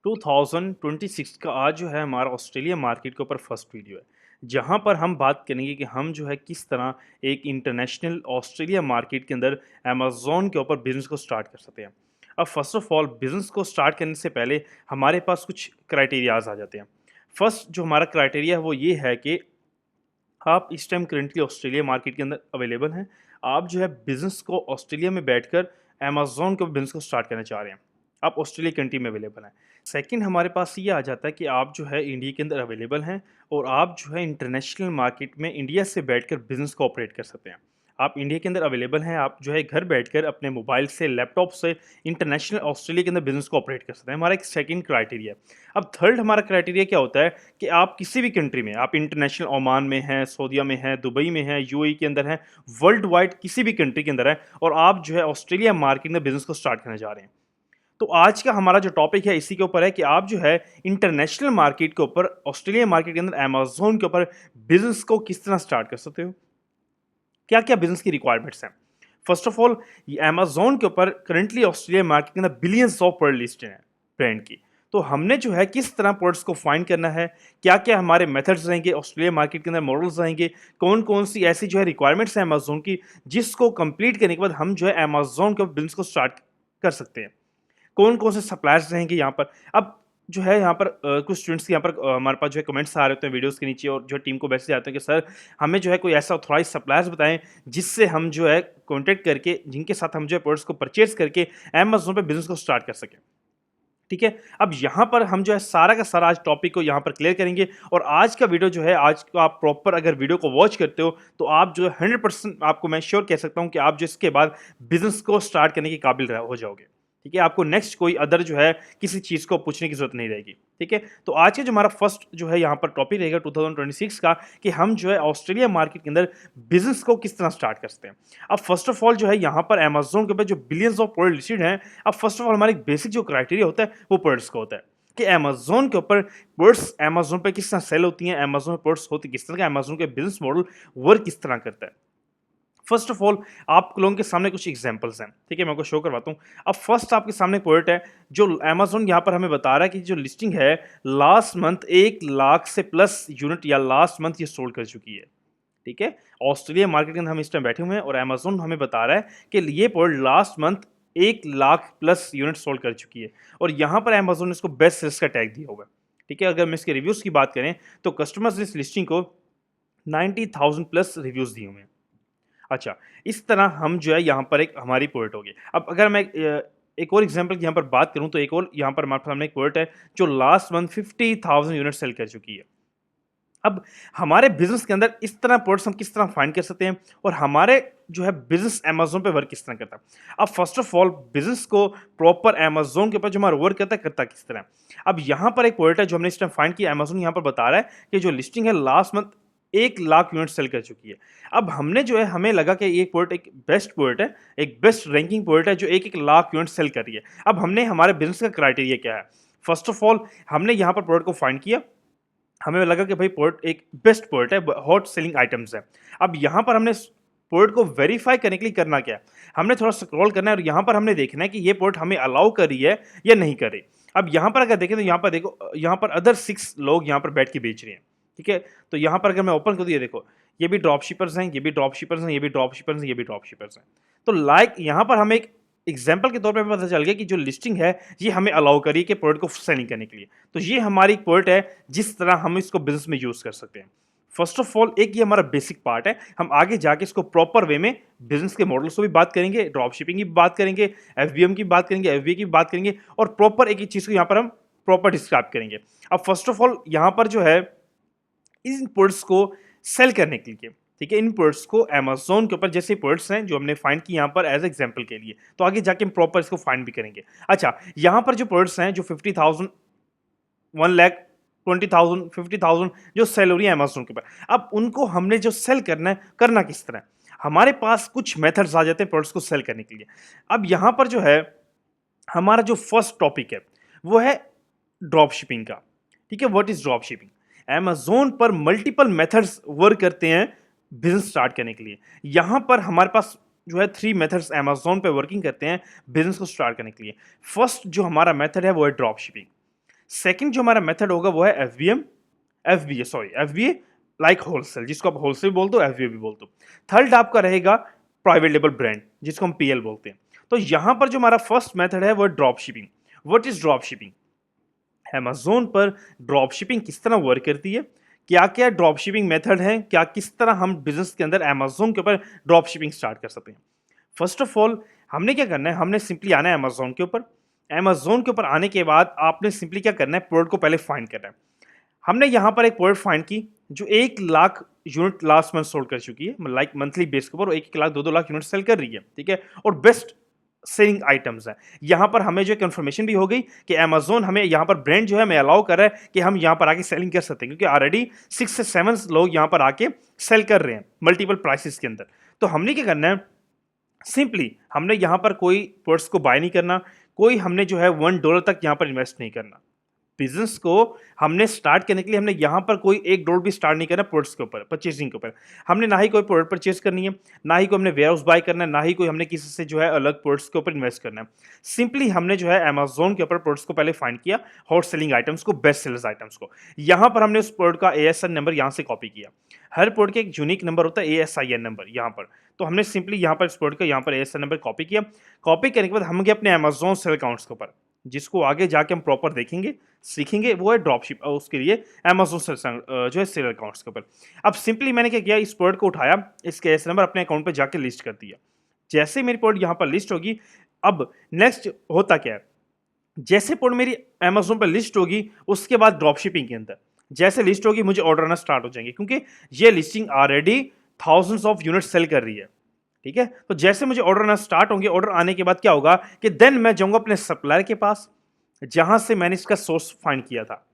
2026 का आज जो है हमारा ऑस्ट्रेलिया मार्केट के ऊपर फर्स्ट वीडियो है, जहाँ पर हम बात करेंगे कि हम जो है किस तरह एक इंटरनेशनल ऑस्ट्रेलिया मार्केट के अंदर अमेज़न के ऊपर बिज़नेस को स्टार्ट कर सकते हैं। अब फर्स्ट ऑफ ऑल बिज़नेस को स्टार्ट करने से पहले हमारे पास कुछ क्राइटेरियाज़ आ जाते हैं। फर्स्ट जो हमारा क्राइटेरिया है वो ये है कि आप इस टाइम करेंटली ऑस्ट्रेलिया मार्केट के अंदर अवेलेबल हैं। आप जो है बिज़नेस को ऑस्ट्रेलिया में बैठकर अमेज़न के बिज़नेस को स्टार्ट करना चाह रहे हैं। आप ऑस्ट्रेलिया कंट्री में अवेलेबल हैं। सेकंड हमारे पास ये आ जाता है कि आप जो है इंडिया के अंदर अवेलेबल हैं और आप जो है इंटरनेशनल मार्केट में इंडिया से बैठकर बिज़नेस को ऑपरेट कर सकते हैं। आप इंडिया के अंदर अवेलेबल हैं, आप जो है घर बैठकर अपने मोबाइल से, लैपटॉप से इंटरनेशनल ऑस्ट्रेलिया के अंदर बिज़नेस को ऑपरेट कर सकते हैं। हमारा एक सेकंड क्राइटेरिया है। अब थर्ड हमारा क्राइटेरिया क्या होता है कि आप किसी भी कंट्री में, आप इंटरनेशनल ओमान में हैं, सऊदीया में हैं, दुबई में हैं, यूएई के अंदर हैं, वर्ल्ड वाइड किसी भी कंट्री के अंदर हैं और आप जो है ऑस्ट्रेलिया मार्केट में बिज़नेस को स्टार्ट करना चाह रहे हैं। तो आज का हमारा जो टॉपिक है इसी के ऊपर है कि आप जो है इंटरनेशनल मार्केट के ऊपर, ऑस्ट्रेलिया मार्केट के अंदर अमेज़न के ऊपर बिज़नेस को किस तरह स्टार्ट कर सकते हो। क्या-क्या बिज़नेस की रिक्वायरमेंट्स हैं। फर्स्ट ऑफ ऑल ये अमेज़न के ऊपर करंटली ऑस्ट्रेलिया मार्केट के अंदर बिलियंस ऑफ प्रोडक्ट लिस्टेड हैं ब्रांड की। तो हमने जो है किस तरह प्रोडक्ट्स को फाइंड करना है, क्या-क्या हमारे मेथड्स रहेंगे, ऑस्ट्रेलिया मार्केट के अंदर मॉडल्स रहेंगे, कौन-कौन सी ऐसी जो है रिक्वायरमेंट्स हैं अमेज़न की, जिसको कंप्लीट करने के बाद हम जो है अमेज़न के बिज़नेस को स्टार्ट कर सकते हैं। कौन-कौन से सप्लायर्स रहेंगे यहाँ पर। अब जो है यहाँ पर कुछ स्टूडेंट्स यहाँ पर हमारे पास जो है कमेंट्स आ रहे होते हैं वीडियोज़ के नीचे और जो टीम को मैसेज आते हैं कि सर हमें जो है कोई ऐसा ऑथराइज़्ड सप्लायर्स बताएँ जिससे हम जो है कॉन्टैक्ट करके, जिनके साथ हम जो है प्रोडक्ट्स को परचेज़ करके अमेज़न पे बिज़नेस को स्टार्ट कर सकें। ठीक है? अब यहाँ पर हम जो है सारा का सारा आज टॉपिक को यहाँ पर क्लियर करेंगे और आज का वीडियो जो है, आज को आप प्रॉपर अगर वीडियो को वॉच करते हो तो आप जो है 100% आपको मैं श्योर कह सकता हूँ कि आप जो इसके बाद बिज़नेस को स्टार्ट करने के काबिल हो जाओगे। ठीक है? आपको नेक्स्ट कोई अदर जो है किसी चीज़ को पूछने की ज़रूरत नहीं रहेगी। ठीक है? तो आज का जो हमारा फर्स्ट जो है यहाँ पर टॉपिक रहेगा 2026 का कि हम जो है ऑस्ट्रेलिया मार्केट के अंदर बिज़नेस को किस तरह स्टार्ट कर सकते हैं। अब फर्स्ट ऑफ ऑल जो है यहाँ पर अमेज़न के ऊपर जो बिलियंस ऑफ प्रोडक्ट लिस्टेड हैं, अब फर्स्ट ऑफ ऑल हमारा एक बेसिक जो क्राइटेरिया होता है वो प्रोडक्ट्स का होता है कि अमेज़न के ऊपर प्रोडक्ट्स अमेज़न पे किस तरह सेल होती हैं, अमेज़न पे प्रोडक्ट्स होती किस तरह का, अमेज़न के बिज़नेस मॉडल वर्क किस तरह करता है। फर्स्ट ऑफ ऑल आप लोगों के सामने कुछ एग्जांपल्स हैं, ठीक है? मैं आपको शो करवाता हूँ। अब फर्स्ट आपके सामने एक प्रोडक्ट है जो अमेज़न यहाँ पर हमें बता रहा है कि जो लिस्टिंग है लास्ट मंथ 1 लाख से प्लस यूनिट या लास्ट मंथ ये सोल्ड कर चुकी है। ठीक है? ऑस्ट्रेलिया मार्केट के अंदर हम इस टाइम बैठे हुए हैं और अमेज़न हमें बता रहा है कि ये product last month 1 lakh plus unit sold कर चुकी है और यहाँ पर अमेज़न ने इसको बेस्ट सेल्स का टैग दिया हुआ है। ठीक है? अगर हम इसके रिव्यूज़ की बात करें तो कस्टमर्स ने इस लिस्टिंग को 90,000 प्लस रिव्यूज़ दिए हुए हैं। अच्छा, इस तरह हम जो है यहाँ पर एक हमारी प्रोडक्ट होगी। अब अगर मैं एक और एग्ज़ाम्पल की यहाँ पर बात करूँ तो एक और यहाँ पर हमारे सामने एक प्रोडक्ट है जो लास्ट मंथ 50,000 यूनिट सेल कर चुकी है। अब हमारे बिज़नेस के अंदर इस तरह प्रोडक्ट्स हम किस तरह फाइंड कर सकते हैं और हमारे जो है बिज़नेस अमेज़न पे वर्क किस तरह करता है। अब फर्स्ट ऑफ ऑल बिज़नेस को प्रॉपर अमेज़न के ऊपर जो हमारा वर्क करता किस तरह है। अब यहाँ पर एक प्रोडक्ट है जो हमने इस टाइम फाइंड किया, अमेज़न यहाँ पर बता रहा है कि जो लिस्टिंग है last month 1 lakh unit sale कर चुकी है। अब हमने जो है हमें लगा कि ये प्रोडक्ट एक बेस्ट प्रोडक्ट है, एक बेस्ट रैंकिंग प्रोडक्ट है जो 1-1 लाख यूनिट सेल कर रही है। अब हमने हमारे बिज़नेस का क्राइटेरिया क्या है? फर्स्ट ऑफ ऑल हमने यहाँ पर प्रोडक्ट को फाइंड किया, हमें लगा कि भाई प्रोडक्ट एक बेस्ट प्रोडक्ट है, हॉट सेलिंग आइटम्स है। अब यहाँ पर हमने प्रोडक्ट को वेरीफाई करने के लिए करना क्या है? हमने थोड़ा स्क्रॉल करना है और यहाँ पर हमने देखना है कि ये प्रोडक्ट हमें अलाउ कर रही है या नहीं कर रही। अब यहाँ पर अगर देखें तो यहाँ पर देखो, यहाँ पर अदर 6 लोग यहाँ पर बैठ के बेच रहे हैं। ठीक है? तो यहाँ पर अगर मैं ओपन कर दूँ, ये देखो, ये भी ड्रॉप शिपर्स हैं, ये भी ड्रॉप शिपर्स हैं, ये भी ड्रॉप शिपर्स हैं, ये भी ड्रॉप शिपर्स हैं। तो लाइक यहाँ पर हमें एक एग्जाम्पल के तौर पे पता चल गया कि जो लिस्टिंग है ये हमें अलाउ करी कि प्रोडक्ट को सेलिंग करने के लिए। तो ये हमारी प्रोडक्ट है जिस तरह हम इसको बिजनेस में यूज कर सकते हैं। फर्स्ट ऑफ ऑल एक ये हमारा बेसिक पार्ट है, हम आगे जाके इसको प्रॉपर वे में बिजनेस के मॉडल्स को भी बात करेंगे, ड्रॉप शिपिंग की बात करेंगे, एफबीएम की बात करेंगे, एफबीए की बात करेंगे और प्रॉपर एक एक चीज को यहाँ पर हम प्रॉपर डिस्क्राइब करेंगे। अब फर्स्ट ऑफ ऑल यहाँ पर जो है इन प्रोडक्ट्स को सेल करने के लिए, ठीक है, इन प्रोडक्ट्स को अमेज़न के ऊपर जैसे प्रोडक्ट्स हैं जो हमने फाइंड किए यहाँ पर एज एग्जांपल के लिए, तो आगे जाके हम प्रॉपर इसको फाइंड भी करेंगे। अच्छा, यहाँ पर जो प्रोडक्ट्स हैं जो 50,000, 1 लाख, 20,000, 50,000 जो सेल हो रही है अमेज़न के ऊपर, अब उनको हमने जो सेल करना है, करना किस तरह है? हमारे पास कुछ मेथड्स आ जाते हैं प्रोडक्ट्स को सेल करने के लिए। अब यहाँ पर जो है हमारा जो फर्स्ट टॉपिक है वो है ड्रॉप शिपिंग का। ठीक है, what is drop shipping? Amazon पर मल्टीपल मेथड्स वर्क करते हैं बिजनेस स्टार्ट करने के लिए। यहां पर हमारे पास जो है 3 मेथड्स अमेज़न पे वर्किंग करते हैं बिजनेस को स्टार्ट करने के लिए। फर्स्ट जो हमारा मेथड है वो है ड्रॉप शिपिंग। सेकंड जो हमारा मेथड होगा वो है एफबीए लाइक होलसेल, जिसको आप होलसेल बोल दो, एफबीए भी बोल दो। थर्ड आपका रहेगा प्राइवेट लेबल ब्रांड, जिसको हम पीएल बोलते हैं। तो यहां पर जो हमारा फर्स्ट मेथड है वो है drop shipping. What is drop shipping? Amazon पर ड्रॉप शिपिंग किस तरह वर्क करती है, क्या-क्या ड्रॉप शिपिंग मेथड हैं, क्या किस तरह हम बिज़नेस के अंदर अमेज़न के ऊपर ड्रॉप शिपिंग स्टार्ट कर सकते हैं। फर्स्ट ऑफ ऑल हमने क्या करना है, हमने सिंपली आना है अमेज़न के ऊपर। अमेज़न के ऊपर आने के बाद आपने सिंपली क्या करना है, प्रोडक्ट को पहले फाइंड करना है। हमने यहाँ पर एक प्रोडक्ट फाइंड की जो 1 lakh unit last month sold कर चुकी है, लाइक मंथली बेस के ऊपर 1-1 लाख 2-2 लाख यूनिट सेल कर रही है, ठीक है? और बेस्ट सेलिंग आइटम्स हैं। यहाँ पर हमें जो कंफर्मेशन भी हो गई कि अमेज़न हमें यहाँ पर ब्रांड जो है हमें अलाउ कर रहा है कि हम यहाँ पर आके सेलिंग कर सकते हैं, क्योंकि ऑलरेडी 6 से 7 लोग यहाँ पर आके सेल कर रहे हैं मल्टीपल प्राइसेस के अंदर। तो हमने क्या करना है, सिंपली हमने यहाँ पर कोई प्रोडक्ट्स को बाय नहीं करना, कोई हमने जो है $1 तक यहाँ पर इन्वेस्ट नहीं करना। बिज़नेस को हमने स्टार्ट करने के लिए हमने यहाँ पर कोई $1 भी स्टार्ट नहीं करना प्रोडक्ट्स के ऊपर, परचेजिंग के ऊपर। हमने ना ही कोई प्रोडक्ट परचेज़ करनी है, ना ही कोई हमने वेयरहाउस बाय करना है, ना ही कोई हमने किसी से जो है अलग प्रोडक्ट्स के ऊपर इन्वेस्ट करना है। सिंपली हमने जो है अमेज़न के ऊपर प्रोडक्ट्स को पहले फाइंड किया, हॉट सेलिंग आइटम्स को, बेस्ट सेलर्स आइटम्स को। यहाँ पर हमने उस प्रोडक्ट का एएसएन नंबर यहाँ से कॉपी किया। हर प्रोडक्ट का एक यूनिक नंबर होता है, एएसआईएन नंबर यहाँ पर। तो हमने सिंपली यहाँ पर इस प्रोडक्ट का यहाँ पर एएसएन नंबर कॉपी किया। कॉपी करने के बाद हम गए अपने अमेज़न सेल अकाउंट्स के ऊपर, जिसको आगे जाके हम प्रॉपर देखेंगे, सीखेंगे, वो है ड्रॉपशिप। उसके लिए अमेज़न जो है सेलर अकाउंट्स के ऊपर। अब सिंपली मैंने क्या किया, इस प्रोडक्ट को उठाया, इसके एस नंबर अपने अकाउंट पे जाके लिस्ट कर दिया। जैसे ही मेरी प्रोडक्ट यहाँ पर लिस्ट होगी, अब नेक्स्ट होता क्या है, जैसे प्रोडक्ट मेरी अमेज़न पर लिस्ट होगी, उसके बाद ड्रॉपशिपिंग के अंदर जैसे लिस्ट होगी मुझे ऑर्डर आना स्टार्ट हो जाएंगे, क्योंकि ये listing already thousands of unit sale कर रही है, ठीक है? तो जैसे मुझे ऑर्डर आना स्टार्ट होंगे, ऑर्डर आने के बाद क्या होगा कि देन मैं जाऊंगा अपने सप्लायर के पास, जहां से मैंने इसका सोर्स फाइंड किया था,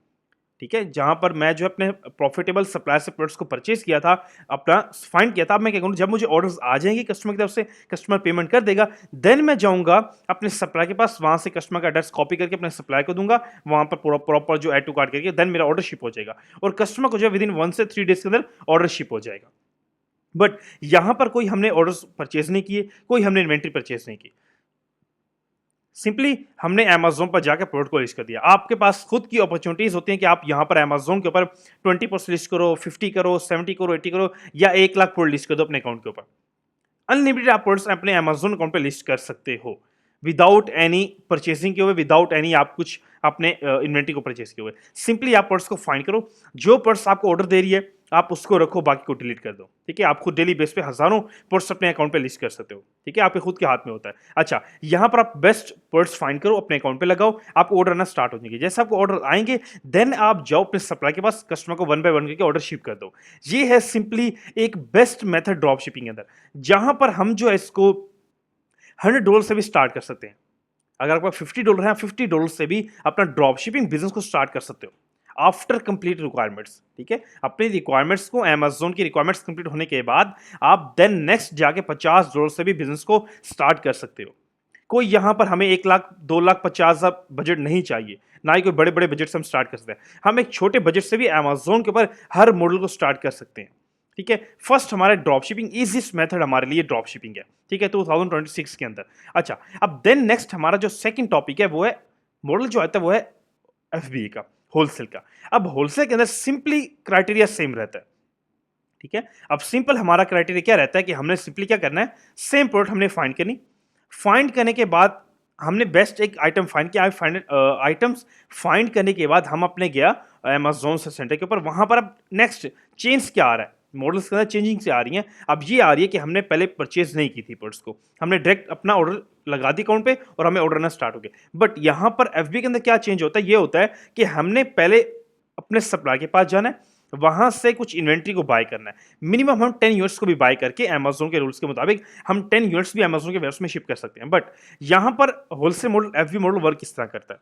ठीक है? जहां पर मैं जो अपने प्रॉफिटेबल सप्लायर से प्रोडक्ट्स को परचेज किया था, अपना फाइंड किया था। अब मैं क्या करूँ, जब मुझे ऑर्डर्स आ जाएंगे कस्टमर की तरफ से, कस्टमर पेमेंट कर देगा, देन मैं जाऊंगा अपने सप्लायर के पास, वहां से कस्टमर का एड्रेस कॉपी करके अपने सप्लायर को दूंगा, वहां पर प्रॉपर जो एड टू कार्ड करके देन मेरा ऑर्डर शिप हो जाएगा, और कस्टमर को जो है विदिन 1 से 3 डेज के अंदर ऑर्डर शिप हो जाएगा। बट यहां पर कोई हमने ऑर्डर्स परचेज नहीं किए, कोई हमने इन्वेंट्री परचेज नहीं की, सिंपली हमने अमेज़न पर जाकर प्रोडक्ट को लिस्ट कर दिया। आपके पास खुद की अपॉर्चुनिटीज होती हैं कि आप यहाँ पर अमेज़न के ऊपर 20% लिस्ट करो, 50 करो, 70 करो, 80 करो, या 1 लाख प्रोडक्ट लिस्ट कर दो अपने अकाउंट के ऊपर। अनलिमिटेड आप प्रोडक्ट्स अपने अमेज़न अकाउंट पे लिस्ट कर सकते हो, विदाउट एनी परचेसिंग के हुए, विदाउट एनी आप कुछ अपने इन्वेंट्री को परचेस किए हुए। सिंपली आप प्रोडक्ट्स को फाइंड करो, जो प्रोडक्ट्स आपको ऑर्डर दे रही है आप उसको रखो, बाकी को डिलीट कर दो, ठीक है? आप खुद डेली बेस पे हजारों प्रोडक्ट्स अपने अकाउंट पे लिस्ट कर सकते हो, ठीक है? आपके खुद के हाथ में होता है। अच्छा, यहाँ पर आप बेस्ट प्रोडक्ट्स फाइंड करो, अपने अकाउंट पे लगाओ, आपको ऑर्डर आना स्टार्ट हो जाएंगे। जैसे आपको ऑर्डर आएंगे, देन आप जाओ अपने सप्लाई के पास, कस्टमर को 1 बाय 1 करके ऑर्डर शिप कर दो। ये है सिंपली एक बेस्ट मेथड ड्रॉप शिपिंग के अंदर, जहां पर हम जो है इसको $100 से भी स्टार्ट कर सकते हैं। अगर आपका $50 है, आप $50 से भी अपना ड्रॉप शिपिंग बिजनेस को स्टार्ट कर सकते हो आफ्टर कंप्लीट रिक्वायरमेंट्स, ठीक है? अपनी रिक्वायरमेंट्स को, अमेज़न की रिक्वायरमेंट्स कंप्लीट होने के बाद आप देन नेक्स्ट जाके $50 से भी बिजनेस को स्टार्ट कर सकते हो। कोई यहाँ पर हमें 1 लाख 2 लाख 50,000 बजट नहीं चाहिए, ना ही कोई बड़े बड़े बजट से हम स्टार्ट कर सकते हैं। हम एक छोटे बजट से भी अमेज़न के ऊपर हर मॉडल को स्टार्ट कर सकते हैं, ठीक है? फर्स्ट हमारा ड्रॉप शिपिंग इजीएस्ट मेथड हमारे लिए ड्रॉप शिपिंग है, ठीक है? 2026 के अंदर। अच्छा, अब देन नेक्स्ट हमारा जो सेकंड टॉपिक है वो है, मॉडल जो आता है वो है एफबीए का, होलसेल का। अब होलसेल के अंदर सिंपली क्राइटेरिया सेम रहता है, ठीक है? अब सिंपल हमारा क्राइटेरिया क्या रहता है कि हमने सिंपली क्या करना है, सेम प्रोडक्ट हमने फाइंड करनी, फाइंड करने के बाद हमने बेस्ट एक आइटम फाइंड किया, आइटम्स फाइंड करने के बाद हम अपने गया अमेज़न से सेंटर के ऊपर, वहां पर अब नेक्स्ट चेंज क्या आ रहा है, मॉडल्स के अंदर चेंजिंग से आ रही हैं। अब ये आ रही है कि हमने पहले परचेज नहीं की थी प्रोडक्ट्स को, हमने डायरेक्ट अपना ऑर्डर लगा दी अकाउंट पे और हमें ऑर्डर आना स्टार्ट हो गया। बट यहाँ पर एफबी के अंदर क्या चेंज होता है, ये होता है कि हमने पहले अपने सप्लायर के पास जाना है, वहां से कुछ इन्वेंट्री को बाय करना है। मिनिमम हम 10 यूनिट्स को भी बाय करके अमेज़न के रूल्स के मुताबिक हम 10 यूनिट्स भी अमेज़न के वेयरहाउस में शिप कर सकते हैं। बट यहाँ पर wholesale model, FB model work किस तरह करता है,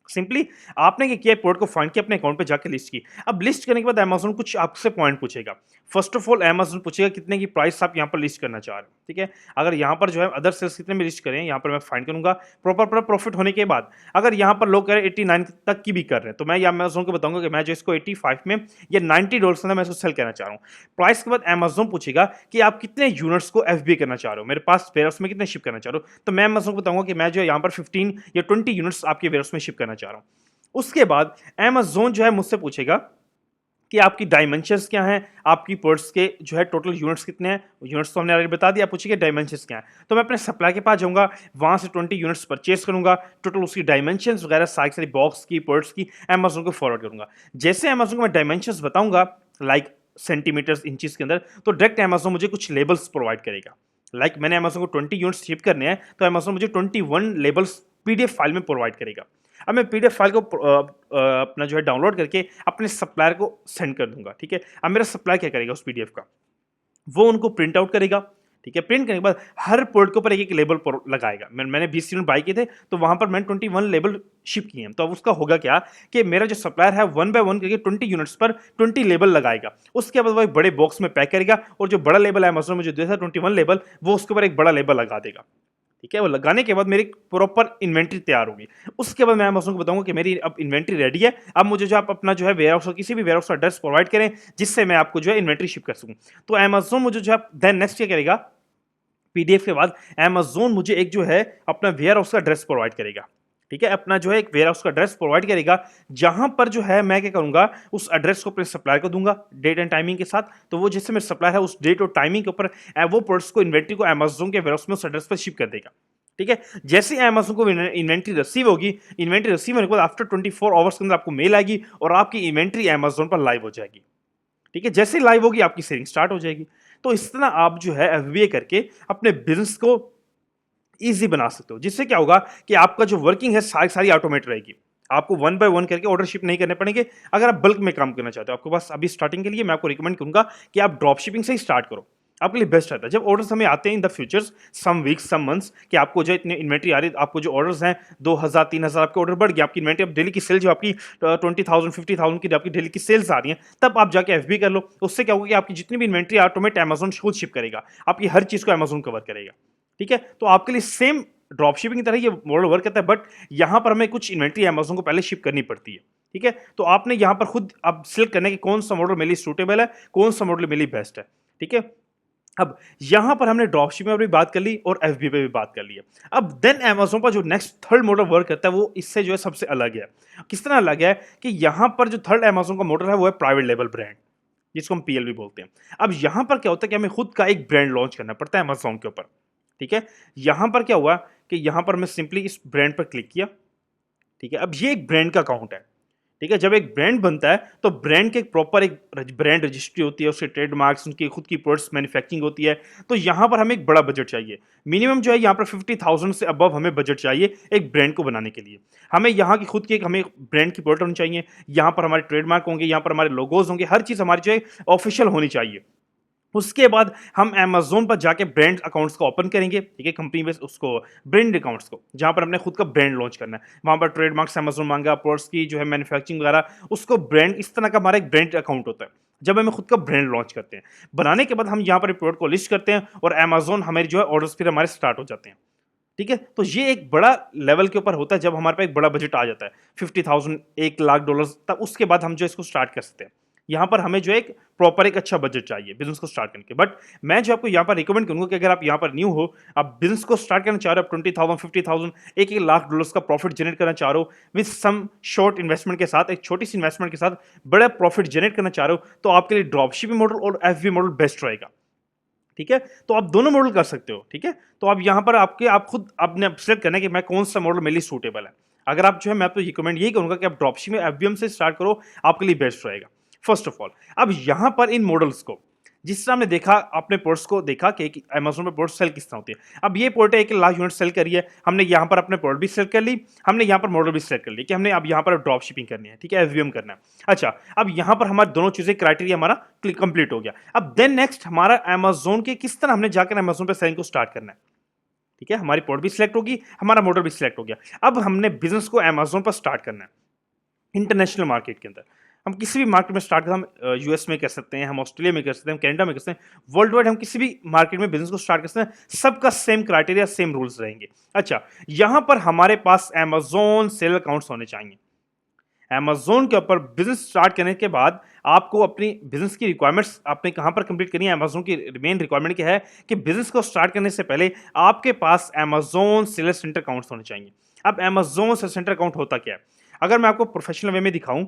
सिंपली आपने क्या किया, प्रोडक्ट को फाइंड किया, अपने अकाउंट पे जाके लिस्ट की। अब लिस्ट करने के बाद अमेज़न कुछ आपसे पॉइंट पूछेगा। फर्स्ट ऑफ ऑल अमेज़न पूछेगा कितने की प्राइस आप यहाँ पर लिस्ट करना चाह रहे हो, ठीक है? अगर यहाँ पर जो है अदर सेल्स कितने में लिस्ट करें, यहाँ पर मैं फाइंड करूंगा प्रॉपर प्रॉफिट होने के बाद। अगर यहाँ पर लोग कह रहे 89 तक की भी कर रहे हैं, तो मैं अमेज़न को बताऊंगा कि मैं जो इसको 85 में या $90 में मैं इसको सेल करना चाह रहा हूँ। प्राइस के बाद अमेज़न पूछेगा कि आप कितने यूनिट्स को एफबी करना चाह रहे हो, मेरे पास वेयरहाउस में कितने शिप करना चाह रहे हो, तो मैं अमेज़न को बताऊंगा कि मैं जो यहाँ पर 15 या 20 यूनिट्स आपके वेयरहाउस में शिप करना चाह रहा हूँ। उसके बाद अमेज़न जो है मुझसे पूछेगा कि आपकी डायमेंशंस क्या हैं, आपकी प्रोडक्ट्स के जो है टोटल यूनिट्स कितने हैं, यूनिट्स तो हमने ऑलरेडी बता दिया, पूछिए कि डायमेंशंस क्या हैं। तो मैं अपने सप्लाई के पास जाऊँगा, वहाँ से 20 यूनिट्स परचेज़ करूँगा, टोटल उसकी डायमेंशंस वगैरह सारी बॉक्स की, प्रोडक्ट्स की अमेज़न को फॉरवर्ड करूँगा। जैसे अमेज़न को मैं डायमेंशंस बताऊँगा लाइक सेंटीमीटर्स, इंचेस के अंदर, तो डायरेक्ट अमेज़न मुझे कुछ लेबल्स प्रोवाइड करेगा। लाइक मैंने अमेज़न को 20 यूनिट्स शिप करने हैं, तो अमेज़न मुझे 21 लेबल्स पीडीएफ फाइल में प्रोवाइड करेगा। अब मैं पीडीएफ फाइल को अपना जो है डाउनलोड करके अपने सप्लायर को सेंड कर दूंगा, ठीक है। अब मेरा सप्लायर क्या करेगा उस पीडीएफ का, वो उनको प्रिंट आउट करेगा, ठीक है। प्रिंट करने के बाद हर प्रोडक्ट के ऊपर एक लेबल लगाएगा। मैंने 20 यूनिट बाई किए थे, तो वहां पर मैंने 21 लेबल शिप किए हैं। तो अब उसका होगा क्या कि मेरा जो सप्लायर है 1 बाय 1 करके 20 यूनिट्स पर 20 लेबल लगाएगा। उसके बाद वो एक बड़े बॉक्स में पैक करेगा और जो बड़ा लेबल है अमेज़न मुझे दिया था 21 लेबल, वो उसके ऊपर एक बड़ा लेबल लगा देगा, ठीक है। वो लगाने के बाद मेरी प्रॉपर इन्वेंट्री तैयार होगी। उसके बाद मैं अमेज़न को बताऊंगा कि मेरी अब इन्वेंट्री रेडी है। अब मुझे जो आप अपना जो है वेयरहाउस और किसी भी वेयरहाउस का एड्रेस प्रोवाइड करें, जिससे मैं आपको जो है इन्वेंट्री शिप कर सकूं। तो अमेज़न मुझे जो है देन नेक्स्ट क्या करेगा, पीडीएफ के बाद अमेज़न मुझे एक जो है अपना वेयरहाउस का एड्रेस प्रोवाइड करेगा, ठीक है। अपना जो है एक वेयरहाउस का एड्रेस प्रोवाइड करेगा, जहां पर जो है मैं क्या करूंगा, उस एड्रेस को अपने सप्लायर को दूंगा डेट एंड टाइमिंग के साथ। तो वो जैसे मेरा सप्लायर है उस डेट और टाइमिंग के ऊपर वो प्रोडक्ट्स को, इन्वेंट्री को अमेज़न के वेयरहाउस में उस एड्रेस पर शिप कर देगा, ठीक है। जैसे अमेज़न को इन्वेंट्री रिसीव होगी, इन्वेंट्री रिसीव होने के बाद आफ्टर 24 आवर्स के अंदर आपको मेल आएगी और आपकी इन्वेंट्री अमेज़न पर लाइव हो जाएगी, ठीक है। जैसे लाइव होगी आपकी सेलिंग स्टार्ट हो जाएगी। तो इस तरह आप जो है एफबीए करके अपने बिजनेस को ईजी बना सकते हो, जिससे क्या होगा कि आपका जो वर्किंग है सारी सारी ऑटोमेट रहेगी। आपको 1 बाय 1 करके ऑर्डर शिप नहीं करने पड़ेंगे। अगर आप बल्क में काम करना चाहते हो, आपके पास अभी स्टार्टिंग के लिए मैं आपको रिकमेंड करूंगा कि आप ड्रॉप शिपिंग से ही स्टार्ट करो, आपके लिए बेस्ट रहता है। जब ऑर्डर्स हमें आते हैं in the futures, some weeks, some months, कि आपको जो इतनी इन्वेंट्री आ रही है, आपको जो ऑर्डर्स हैं 2000 3000 आपके ऑर्डर बढ़ गया, आपकी इन्वेंट्री अब डेली की सेल जो आपकी 20,000 50,000 की आपकी डेली की सेल्स आ रही हैं, तब आप जाके एफबी कर लो। उससे क्या होगा कि आपकी जितनी भी इन्वेंट्री ऑटोमेट अमेज़न खुद शिप करेगा, आपकी हर चीज़ को अमेज़न कवर करेगा, ठीक है। तो आपके लिए सेम ड्रॉप शिपिंग की तरह ये मॉडल वर्क करता है, बट यहां पर हमें कुछ इन्वेंट्री अमेज़न को पहले शिप करनी पड़ती है, ठीक है। तो आपने यहां पर खुद अब सिलेक्ट करना है कि कौन सा मॉडल मेरे लिए सूटेबल है, कौन सा मॉडल मेरे लिए बेस्ट है, ठीक है। अब यहां पर हमने ड्रॉप शिपिंग पे भी बात कर ली और एफबी पे भी बात कर ली है। अब देन अमेज़न पर जो नेक्स्ट थर्ड मॉडल वर्क करता है वो इससे जो है सबसे अलग है। किस तरह अलग है कि यहां पर जो थर्ड अमेज़न का मॉडल है वो है प्राइवेट लेबल ब्रांड, जिसको हम पीएलबी बोलते हैं। अब यहां पर क्या होता है कि हमें खुद का एक ब्रांड लॉन्च करना पड़ता है अमेज़न के ऊपर, ठीक है। यहां पर क्या हुआ कि यहां पर मैं सिंपली इस ब्रांड पर क्लिक किया, ठीक है। अब ये एक ब्रांड का अकाउंट है, ठीक है। जब एक ब्रांड बनता है तो ब्रांड के प्रॉपर एक ब्रांड रजिस्ट्री होती है, उसके ट्रेडमार्क्स, उनकी खुद की प्रोडक्ट्स मैन्युफैक्चरिंग होती है। तो यहाँ पर हमें एक बड़ा बजट चाहिए, मिनिमम जो है यहाँ पर 50,000 से अबव हमें बजट चाहिए एक ब्रांड को बनाने के लिए। हमें यहाँ की खुद की एक हमें ब्रांड की प्रोडक्ट होनी चाहिए, यहाँ पर हमारे ट्रेडमार्क होंगे, यहाँ पर हमारे लोगोज होंगे, हर चीज़ हमारी जो है ऑफिशियल होनी चाहिए। उसके बाद हम अमेज़न पर जाके ब्रांड अकाउंट्स को ओपन करेंगे, ठीक है, कंपनी बेस उसको ब्रांड अकाउंट्स को, जहाँ पर हमने खुद का ब्रांड लॉन्च करना है। वहाँ पर ट्रेडमार्क्स अमेज़न मांगा, प्रोडक्ट्स की जो है मैन्युफैक्चरिंग वगैरह, उसको ब्रांड, इस तरह का हमारा एक ब्रांड अकाउंट होता है। जब हमें खुद का ब्रांड लॉन्च करते हैं, बनाने के बाद हम यहाँ पर प्रोडक्ट को लिस्ट करते हैं और अमेज़न हमारी जो है ऑर्डर्स फिर हमारे स्टार्ट हो जाते हैं, ठीक है। तो ये एक बड़ा लेवल के ऊपर होता है जब हमारे पास एक बड़ा बजट आ जाता है 50,000 $1,00,000, तब उसके बाद हम जो इसको स्टार्ट कर सकते हैं। यहाँ पर हमें जो एक प्रॉपर एक अच्छा बजट चाहिए बिजनेस को स्टार्ट करने के। बट मैं जो आपको यहाँ पर रिकमेंड करूंगा कि अगर आप यहाँ पर न्यू हो, आप बिजनेस को स्टार्ट करना चाह रहे हो, 20,000 50,000 $1,00,000 का प्रॉफिट जनरेट करना चाह रहे हो विद सम शॉर्ट इन्वेस्टमेंट के साथ, एक छोटी सी इन्वेस्टमेंट के साथ बड़ा प्रॉफिट जनरेट करना चाह रहे हो, तो आपके लिए ड्रॉप शिपिंग मॉडल और एफबी मॉडल बेस्ट रहेगा, ठीक है। तो आप दोनों मॉडल कर सकते हो, ठीक है। तो अब यहाँ पर आप खुद आपने सेलेक्ट करना है कि मैं कौन सा मॉडल मेरे लिए सूटेबल है। अगर आप जो है, मैं आपको रिकमेंड यही करूंगा कि आप ड्रॉपशिपिंग में एफबीएम से स्टार्ट करो, आपके लिए बेस्ट रहेगा फर्स्ट ऑफ ऑल। अब यहाँ पर इन मॉडल्स को, जिस तरह हमने देखा, आपने प्रोडक्ट्स को देखा कि अमेज़न पे प्रोडक्ट सेल किस तरह होती है। अब ये प्रोडक्ट 1,00,000 यूनिट सेल करी है, हमने यहाँ पर अपने प्रोडक्ट भी सेलेक्ट कर ली, हमने यहाँ पर मॉडल भी सेलेक्ट कर ली कि हमने अब यहाँ पर ड्रॉप शिपिंग करनी है, ठीक है, एफबीएम करना है। अच्छा, अब यहाँ पर हमारे दोनों चीजें क्राइटेरिया हमारा कंप्लीट हो गया। अब देन नेक्स्ट हमारा अमेज़न के किस तरह हमने जाकर अमेज़न पे सेलिंग को स्टार्ट करना है, ठीक है। हमारी प्रोडक्ट भी सिलेक्ट होगी, हमारा मॉडल भी सिलेक्ट हो गया। अब हमने बिजनेस को अमेज़न पर स्टार्ट करना है इंटरनेशनल मार्केट के अंदर। हम किसी भी मार्केट में स्टार्ट कर, हम यूएस में कर सकते हैं, हम ऑस्ट्रेलिया में कर सकते हैं, हम कनाडा में कर सकते हैं, वर्ल्ड वाइड हम किसी भी मार्केट में बिजनेस को स्टार्ट कर सकते हैं। सबका सेम क्राइटेरिया, सेम रूल्स रहेंगे। अच्छा, यहां पर हमारे पास अमेज़न सेल अकाउंट्स होने चाहिए। अमेज़न के ऊपर बिजनेस स्टार्ट करने के बाद आपको अपनी बिजनेस की रिक्वायरमेंट्स आपने कहां पर कंप्लीट करनी है। अमेज़न की मेन रिक्वायरमेंट क्या है कि बिजनेस को स्टार्ट करने से पहले आपके पास अमेज़न सेलर सेंटर अकाउंट्स होने चाहिए। अब अमेज़न सेलर सेंटर अकाउंट होता क्या है? अगर मैं आपको प्रोफेशनल वे में दिखाऊँ,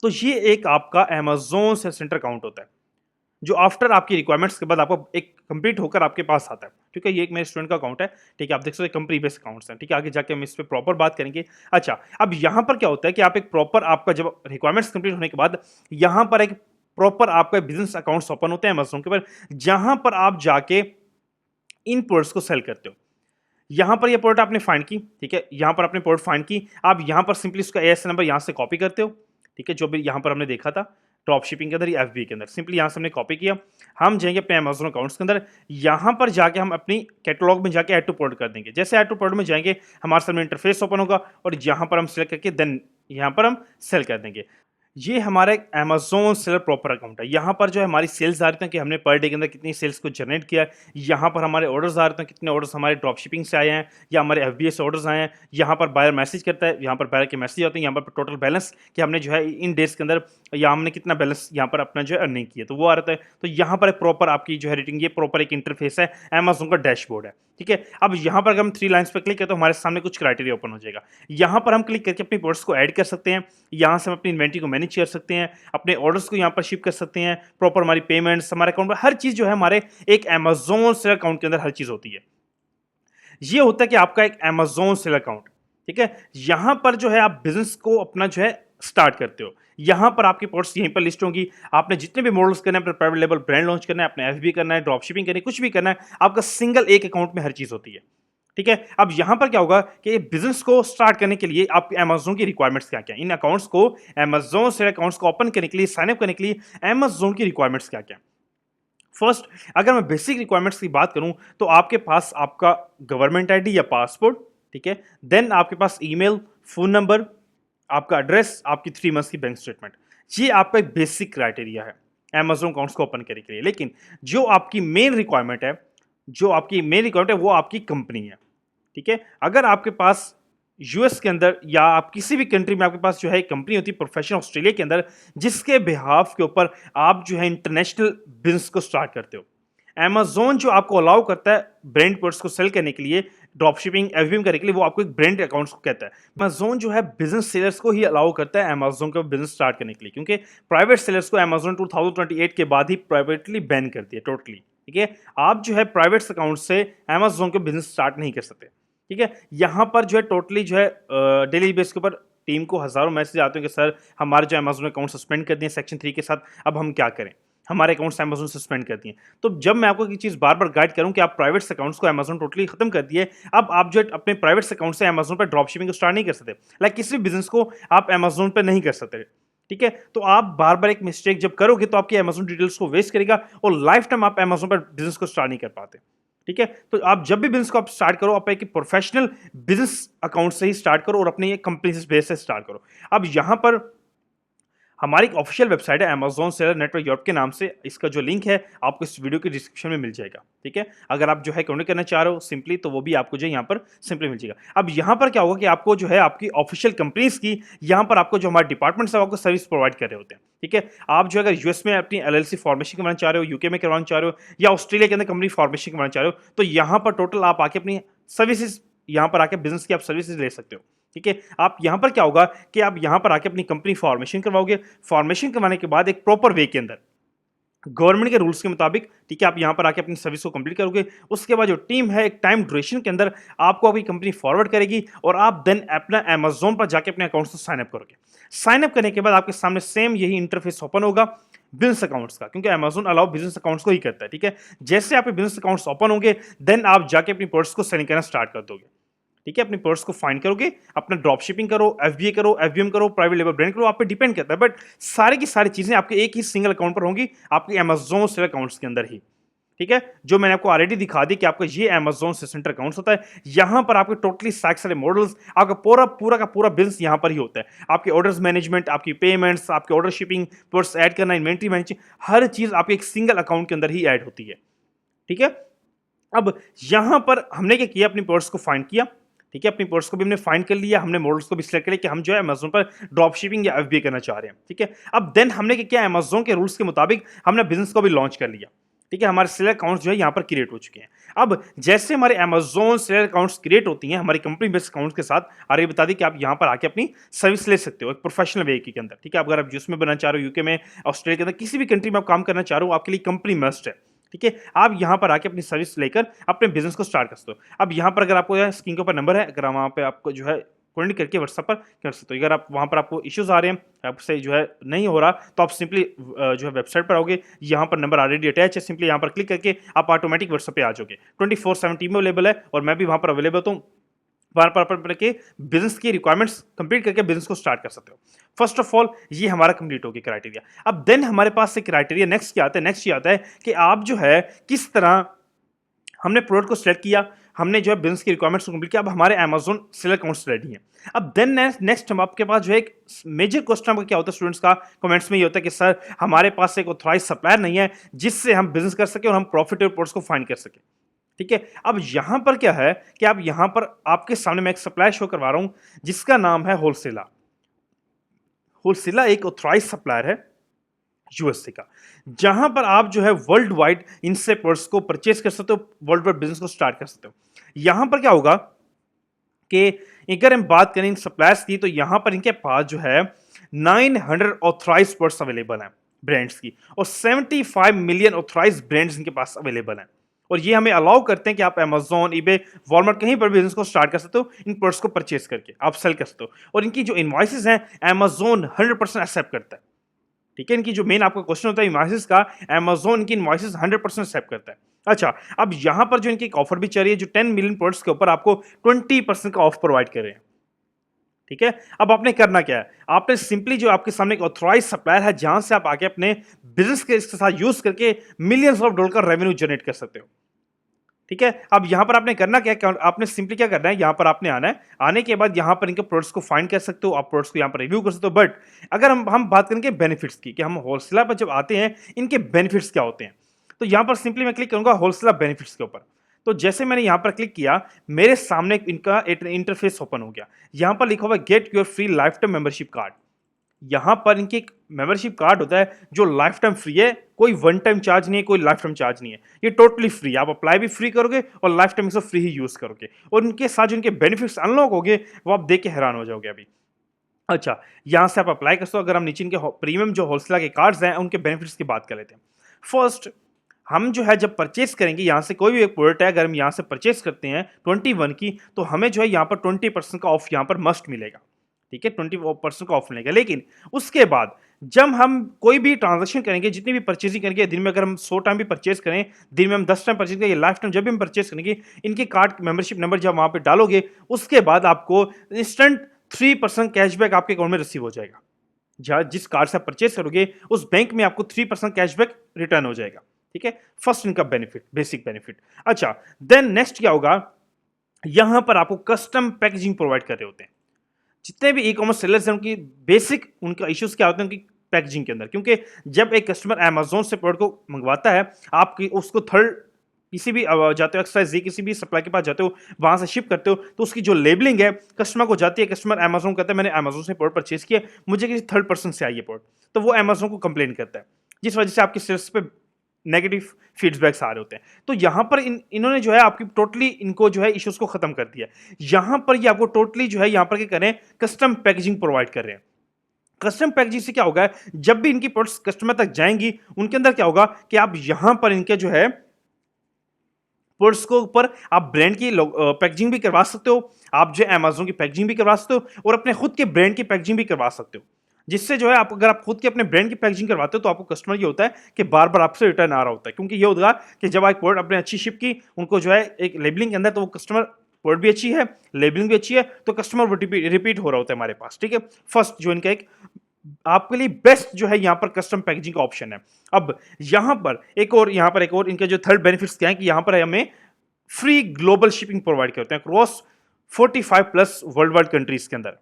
तो ये एक आपका अमेज़न सेल्स सेंटर अकाउंट होता है, जो आफ्टर आपकी रिक्वायरमेंट्स के बाद आपको एक कंप्लीट होकर आपके पास आता है। ठीक है, ये एक मेरे स्टूडेंट का अकाउंट है। ठीक है, आप देख सकते हो कंपनी बेस्ड अकाउंट्स हैं। ठीक है, आगे जाके हम इस पे प्रॉपर बात करेंगे। अच्छा, अब यहाँ पर क्या होता है कि आप एक प्रॉपर आपका जब रिक्वायरमेंट्स कंप्लीट होने के बाद यहाँ पर एक प्रॉपर आपका बिज़नेस अकाउंट्स ओपन होते हैं अमेज़न के ऊपर, जहाँ पर आप जाके इन प्रोडक्ट्स को सेल करते हो। यहाँ पर ये प्रोडक्ट आपने फाइंड की, ठीक है, यहाँ पर आपने प्रोडक्ट फाइंड की, आप यहाँ पर सिंपली उसका एएस नंबर यहाँ से कॉपी करते हो, ठीक है, जो भी यहाँ पर हमने देखा था ड्रॉप शिपिंग के अंदर या एफबी के अंदर, सिंपली यहाँ से हमने कॉपी किया। हम जाएंगे अपने अमेज़न अकाउंट्स के अंदर, यहाँ पर जाके हम अपनी कैटलॉग में जाके ऐड टू प्रोडक्ट कर देंगे। जैसे ऐड टू प्रोडक्ट में जाएंगे, हमारे सामने इंटरफेस ओपन होगा और यहाँ पर हम सेलेक्ट करके देन यहाँ पर हम सेल कर देंगे। ये हमारा एक अमेज़न सेलर प्रॉपर अकाउंट है। यहाँ पर जो है हमारी सेल्स आ रही हैं कि हमने पर डे के अंदर कितनी सेल्स को जनरेट किया है। यहाँ पर हमारे ऑर्डर्स आ रहे हैं, कितने ऑर्डर्स हमारे ड्रॉप शिपिंग से आए हैं या हमारे एफबीए से ऑर्डर्स आए हैं। यहाँ पर बायर मैसेज करता है, यहाँ पर बायर के मैसेज आते हैं, यहाँ पर टोटल बैलेंस कि हमने जो है इन डेज के अंदर या हमने कितना बैलेंस यहाँ पर अपना जो है अर्निंग किया, तो वो आ रहा है। तो यहाँ पर प्रॉपर आपकी जो है रेटिंग, ये प्रॉपर एक इंटरफेस है, अमेज़न का डैशबोर्ड है। ठीक है, अब यहाँ पर अगर हम 3 लाइन्स पर क्लिक करें तो हमारे सामने कुछ क्राइटेरिया ओपन हो जाएगा। यहाँ पर हम क्लिक करके अपनी प्रोडक्ट्स को ऐड कर सकते हैं, यहाँ से हम अपनी इन्वेंटरी को मैनेज कर सकते हैं, अपने ऑर्डर्स को यहाँ पर शिप कर सकते हैं, प्रॉपर हमारी पेमेंट्स हमारे अकाउंट में हर चीज़ जो है हमारे एक अमेज़न सेलर अकाउंट के अंदर हर चीज़ होती है। ये होता है कि आपका एक अमेज़न सेलर अकाउंट, ठीक है। यहाँ पर जो है आप बिजनेस को अपना जो है स्टार्ट करते हो। यहाँ पर आपकी प्रोडक्ट्स यहीं पर लिस्ट होंगी। आपने जितने भी मॉडल्स करने हैं, अपना प्राइवेट लेबल ब्रांड लॉन्च करना है, अपना एफबी करना है, ड्रॉप शिपिंग करनी है, कुछ भी करना है, आपका सिंगल एक अकाउंट में हर चीज़ होती है। ठीक है, अब यहाँ पर क्या होगा कि बिजनेस को स्टार्ट करने के लिए आपके अमेज़न की रिक्वायरमेंट्स क्या क्या है, इन अकाउंट्स को अमेज़न से अकाउंट्स को ओपन करने के लिए, साइन अप करने के लिए अमेज़न की रिक्वायरमेंट्स क्या क्या है। फर्स्ट, अगर मैं बेसिक रिक्वायरमेंट्स की बात करूं तो आपके पास आपका गवर्नमेंट आईडी या पासपोर्ट, ठीक है, देन आपके पास ईमेल, फोन नंबर, आपका एड्रेस, आपकी 3 मंथ्स की बैंक स्टेटमेंट। ये आपका एक बेसिक क्राइटेरिया है अमेज़न अकाउंट्स को ओपन करने के लिए। लेकिन जो आपकी मेन रिक्वायरमेंट है, वो आपकी कंपनी है। ठीक है, अगर आपके पास यूएस के अंदर या आप किसी भी कंट्री में आपके पास जो है एक कंपनी होती है प्रोफेशनल ऑस्ट्रेलिया के अंदर, जिसके बिहाफ के ऊपर आप जो है इंटरनेशनल बिजनेस को स्टार्ट करते हो। अमेज़न जो आपको अलाउ करता है ब्रांड प्रोडक्ट्स को सेल करने के लिए, ड्रॉप शिपिंग एफबीएम करने के लिए, वो आपको एक ब्रांड अकाउंट्स को कहता है। अमेज़न जो है बिजनेस सेलर्स को ही अलाउ करता है अमेज़न का बिजनेस स्टार्ट करने के लिए, क्योंकि प्राइवेट सेलर्स को अमेज़न 2028 के बाद ही प्राइवेटली बैन कर दिया टोटली। ठीक है, आप जो है प्राइवेट अकाउंट से अमेज़न का बिजनेस स्टार्ट नहीं कर सकते। ठीक है, यहाँ पर जो है टोटली जो है डेली बेस के ऊपर टीम को हज़ारों मैसेज आते हैं कि सर हमारे जो अमेज़न अकाउंट सस्पेंड कर दिए सेक्शन 3 के साथ, अब हम क्या करें, हमारे अकाउंट्स अमेज़न सस्पेंड कर दिए। तो जब मैं आपको ये चीज़ बार-बार गाइड करूँ कि आप प्राइवेट अकाउंट्स को अमेज़न टोटली खत्म कर दिए, अब आप जो है अपने प्राइवेट अकाउंट से अमेज़न पर ड्रॉप शिपिंग को स्टार्ट नहीं कर सकते। लाइक किसी भी बिज़नेस को आप अमेज़न पे नहीं कर सकते। ठीक है, तो आप बार-बार एक मिस्टेक जब करोगे तो आपकी अमेज़न डिटेल्स को वेस्ट करेगा और लाइफ टाइम आप अमेज़न पर बिज़नेस को स्टार्ट नहीं कर पाते। ठीक है, तो आप जब भी बिजनेस को आप स्टार्ट करो, आप एक प्रोफेशनल बिजनेस अकाउंट से ही स्टार्ट करो और अपनी एक कंपनी से बेस से स्टार्ट करो। अब यहाँ पर हमारी एक ऑफिशियल वेबसाइट है अमेज़न सेलर नेटवर्क यूरोप के नाम से, इसका जो लिंक है आपको इस वीडियो के डिस्क्रिप्शन में मिल जाएगा। ठीक है, अगर आप जो है कनेक्ट करना चाह रहे हो सिंपली, तो वो भी आपको जो है यहाँ पर सिंपली मिल जाएगा। अब यहाँ पर क्या होगा कि आपको जो है आपकी ऑफिशियल कंपनीज की यहाँ पर आपको जो हमारे डिपार्टमेंट्स है आपको सर्विस प्रोवाइड कर रहे होते हैं। ठीक है, आप जो अगर यूएस में अपनी एलएलसी फॉर्मेशन करवाना चाह रहे हो, यूके में करवाना चाह रहे हो या ऑस्ट्रेलिया के अंदर कंपनी फॉर्मेशन करवाना चाह रहे हो, तो यहाँ पर टोटल आप आके अपनी सर्विसेज, यहाँ पर आके बिजनेस की आप सर्विसेज ले सकते हो। ठीक है, आप यहाँ पर क्या होगा कि आप यहाँ पर आके अपनी कंपनी फॉर्मेशन करवाओगे। फॉर्मेशन करवाने के बाद एक प्रॉपर वे के अंदर गवर्नमेंट के रूल्स के मुताबिक, ठीक है, आप यहाँ पर आके अपनी सर्विस को कंप्लीट करोगे। उसके बाद जो टीम है एक टाइम ड्यूरेशन के अंदर आपको आपकी कंपनी फॉरवर्ड करेगी और आप देन अपना अमेज़न पर जाके अपने अकाउंट से साइन अप करोगे। साइन अप करने के बाद आपके सामने सेम यही इंटरफेस ओपन होगा बिजनेस अकाउंट्स का, क्योंकि अमेज़न अलाउ बिजनेस अकाउंट्स को ही करता है। ठीक है, जैसे आपके बिजनेस अकाउंट्स ओपन होंगे देन आप जाके अपनी प्रोडक्ट्स को सेलिंग करना स्टार्ट कर दोगे। ठीक है, अपनी प्रोडक्ट्स को फाइंड करोगे, अपना ड्रॉप शिपिंग करो, एफबीए करो, एफबीएम करो, प्राइवेट लेबल ब्रांड करो, आप पे डिपेंड करता है। बट सारी की सारी चीजें आपके एक ही सिंगल अकाउंट पर होंगी, आपके अमेज़न सेलर अकाउंट्स के अंदर ही। ठीक है, जो मैंने आपको ऑलरेडी दिखा दी कि आपका ये अमेज़न सेंटर अकाउंट्स होता है। यहाँ पर आपके टोटली सारे मॉडल्स, आपका पूरा का पूरा बिजनेस यहाँ पर ही होता है। आपके ऑर्डर्स मैनेजमेंट, आपकी पेमेंट्स, आपके ऑर्डर शिपिंग, प्रोडक्ट्स ऐड करना, इन्वेंट्री मैनेजमेंट, हर चीज आपके एक सिंगल अकाउंट के अंदर ही ऐड होती है। ठीक है, अब यहाँ पर हमने क्या किया, अपनी प्रोडक्ट्स को फाइंड किया। ठीक है, अपनी प्रोडक्ट्स को भी हमने फाइंड कर लिया, हमने मॉडल्स को भी सिलेक्ट कर लिया कि हम जो है अमेज़न पर ड्रॉप शिपिंग या एफबीए करना चाह रहे हैं। ठीक है, अब देन हमने क्या किया, अमेज़न के रूल्स के मुताबिक हमने बिजनेस को भी लॉन्च कर लिया। ठीक है, हमारे सेलर अकाउंट्स जो है यहाँ पर क्रिएट हो चुके हैं। अब जैसे हमारे अमेज़न सेलर अकाउंट्स क्रिएट होती हैं हमारी कंपनी बेस्ड अकाउंट्स के साथ, और ये बता दें कि आप यहाँ पर आके अपनी सर्विस ले सकते हो एक प्रोफेशनल वे के अंदर। ठीक है, अगर आप यूएस में बनना चाह रहे हो, यूके में, ऑस्ट्रेलिया के अंदर किसी भी कंट्री में आप काम करना चाह रहे हो, आपके लिए कंपनी मस्ट है। ठीक है, आप यहाँ पर आके अपनी सर्विस लेकर अपने बिजनेस को स्टार्ट कर सकते हो। अब यहाँ पर अगर आपको स्क्रीन के ऊपर नंबर है, अगर वहाँ पे आपको जो है कॉन्टेक्ट करके व्हाट्सएप पर कर सकते हो। अगर आप वहाँ पर आपको इश्यूज आ रहे हैं, आपसे जो है नहीं हो रहा, तो आप सिंपली जो है वेबसाइट पर आओगे, यहाँ पर नंबर ऑलरेडी अटैच है, सिंपली यहाँ पर क्लिक करके आप ऑटोमेटिक व्हाट्सएप पे आ जाओगे। 24/7 टीम अवेलेबल है और मैं भी वहाँ पर अवेलेबल हूँ। वहाँ पर के बिजनेस की रिक्वायरमेंट्स कंप्लीट करके बिजनेस को स्टार्ट कर सकते हो। फर्स्ट ऑफ ऑल ये हमारा कंप्लीट हो गया क्राइटेरिया। अब देन हमारे पास से क्राइटेरिया नेक्स्ट क्या आता है, नेक्स्ट ये आता है कि आप जो है किस तरह, हमने प्रोडक्ट को सिलेक्ट किया, हमने जो है बिजनेस की रिक्वायरमेंट्स को कंप्लीट किया, अब हमारे अमेज़न सेलर अकाउंट्स रेडी हैं। अब देन नेक्स्ट हम आपके पास जो है एक मेजर क्वेश्चन आपका क्या होता है स्टूडेंट्स का, कमेंट्स में ये होता है कि सर हमारे पास एक ऑथराइज सप्लायर नहीं है जिससे हम बिजनेस कर सके और हम प्रॉफिटेबल प्रोडक्ट्स को फाइंड कर सके। ठीक है, अब यहां पर क्या है कि आप यहां पर आपके सामने मैं एक सप्लायर शो करवा रहा हूं जिसका नाम है होलसेला। होलसेला एक ऑथराइज सप्लायर है यूएसए का, जहां पर आप जो है वर्ल्ड वाइड इनसे प्रोडक्ट्स को परचेज कर सकते हो, वर्ल्ड वाइड बिजनेस को स्टार्ट कर सकते हो। यहां पर क्या होगा कि अगर हम बात करें इन सप्लायर्स की, तो यहां पर इनके पास जो है 900 ऑथराइज प्रोडक्ट्स अवेलेबल हैं ब्रांड्स की, और 75 मिलियन ऑथराइज ब्रांड्स इनके पास अवेलेबल हैं। और ये हमें अलाउ करते हैं कि आप अमेज़न, ईबे, वॉलमार्ट कहीं पर बिजनेस को स्टार्ट कर सकते हो, इन प्रोडक्ट्स को परचेज करके आप सेल कर सकते हो। और इनकी जो इनवॉइसेस हैं अमेज़न 100% एक्सेप्ट करता है। ठीक है, इनकी जो मेन आपका क्वेश्चन होता है इनवॉइसेस का, अमेज़न इनकी इनवॉइसेस 100% एक्सेप्ट करता है। अच्छा, अब यहां पर जो इनकी एक ऑफर भी चल रही है, जो 10 मिलियन प्रोडक्ट्स के ऊपर आपको 20% का ऑफ प्रोवाइड कर रहे हैं। ठीक है, अब आपने करना क्या है, आपने सिंपली जो आपके सामने एक ऑथराइज सप्लायर है जहां से आप आके अपने बिजनेस के इसके साथ यूज करके मिलियंस ऑफ डॉलर का रेवेन्यू जनरेट कर सकते हो। ठीक है, अब यहां पर आपने करना क्या है, आपने सिंपली क्या करना है, यहां पर आपने आना है, आने के बाद यहां पर इनके प्रोडक्ट्स को फाइंड कर सकते हो, आप प्रोडक्ट्स को यहां पर रिव्यू कर सकते हो। बट अगर हम बात करेंगे बेनिफिट्स की, कि हम होलसेलर पर जब आते हैं इनके बेनिफिट्स क्या होते हैं, तो यहां पर सिंपली मैं क्लिक करूंगा होलसेलर बेनिफिट्स के ऊपर। तो जैसे मैंने यहां पर क्लिक किया, मेरे सामने इनका एक इंटरफेस ओपन हो गया। यहां पर लिखा हुआ है get your free life time membership card. यहां पर इनकी एक मेंबरशिप कार्ड होता है जो लाइफ टाइम फ्री है, कोई वन टाइम चार्ज नहीं है, कोई लाइफ टाइम चार्ज नहीं है, ये टोटली फ्री। आप अप्लाई भी फ्री करोगे और लाइफ टाइम इसको फ्री ही यूज करोगे, और इनके साथ जो इनके बेनिफिट्स अनलॉक होंगे वो आप देख के हैरान हो जाओगे अभी। अच्छा, यहां से आप अप्लाई कर सकते हो। अगर हम नीचे इनके प्रीमियम जो होलसेलर के कार्ड्स हैं उनके बेनिफिट्स की बात कर लेते हैं। फर्स्ट, हम जो है जब परचेस करेंगे यहाँ से कोई भी एक प्रोडक्ट है, अगर हम यहाँ से परचेस करते हैं 21 की, तो हमें जो है यहाँ पर 20% का ऑफ यहाँ पर मस्ट मिलेगा। ठीक है, 20% का ऑफ मिलेगा। लेकिन उसके बाद जब हम कोई भी ट्रांजेक्शन करेंगे, जितनी भी परचेजिंग करेंगे, दिन में अगर हम 100 टाइम भी परचेज करें, दिन में हम 10 टाइम परचेज करें, लाइफ टाइम जब भी हम परचेज करेंगे, इनके कार्ड मेंबरशिप नंबर जब वहां पे डालोगे, उसके बाद आपको इंस्टेंट 3% कैशबैक आपके अकाउंट में रिसीव हो जाएगा। जिस कार्ड से आप परचेज करोगे उस बैंक में आपको 3% कैशबैक रिटर्न हो जाएगा। ठीक है, फर्स्ट इनका बेनिफिट, बेसिक बेनिफिट। अच्छा, देन नेक्स्ट क्या होगा, यहां पर आपको कस्टम पैकेजिंग प्रोवाइड कर रहे होते हैं। जितने भी ई कॉमर्स सेलर्स हैं उनकी बेसिक उनका इश्यूज क्या होते हैं उनकी पैकेजिंग के अंदर, क्योंकि जब एक कस्टमर अमेज़न से प्रोडक्ट को मंगवाता है, आपकी उसको थर्ड किसी भी जाते हो, एक्सवाइज़ेड किसी भी सप्लाई के पास जाते हो, वहां से शिप करते हो, तो उसकी जो लेबलिंग है कस्टमर को जाती है। कस्टमर अमेज़न कहता है मैंने अमेज़न से प्रोडक्ट परचेज किया, मुझे किसी थर्ड पर्सन से आई है प्रोडक्ट, तो वो अमेज़न को कंप्लेन करता है, जिस वजह से आपके सेल्स पे नेगेटिव फीडबैक्स आ रहे होते हैं। तो यहां पर इन्होंने जो है आपकी टोटली इनको जो है इश्यूज को खत्म कर दिया। यहां पर ये आपको टोटली जो है यहां पर क्या करें, कस्टम पैकेजिंग प्रोवाइड कर रहे हैं। कस्टम पैकेजिंग से क्या होगा, जब भी इनकी प्रोडक्ट्स कस्टमर तक जाएंगी, उनके अंदर क्या होगा कि आप यहां पर इनके जो है प्रोडक्ट्स को ऊपर आप ब्रांड की पैकेजिंग भी करवा सकते हो, आप जो है अमेज़न की पैकेजिंग भी करवा सकते हो, और अपने खुद के ब्रांड की पैकेजिंग भी करवा सकते हो। जिससे जो है आप अगर आप खुद के अपने ब्रांड की पैकेजिंग करवाते हो तो आपको कस्टमर ये होता है कि बार बार आपसे रिटर्न आ रहा होता है, क्योंकि ये होगा कि जब आप प्रोडक्ट अपने अच्छी शिप की, उनको जो है एक लेबलिंग के अंदर, तो वो कस्टमर प्रोडक्ट भी अच्छी है, लेबलिंग भी अच्छी है, तो कस्टमर वो रिपीट हो रहा होता है हमारे पास। ठीक है, फर्स्ट जो इनका एक आपके लिए बेस्ट जो है यहाँ पर कस्टम पैकेजिंग का ऑप्शन है। अब यहाँ पर एक और इनके जो थर्ड बेनिफिट्स क्या है कि यहाँ पर हमें फ्री ग्लोबल शिपिंग प्रोवाइड करते हैं cross 45 plus world wide countries के अंदर।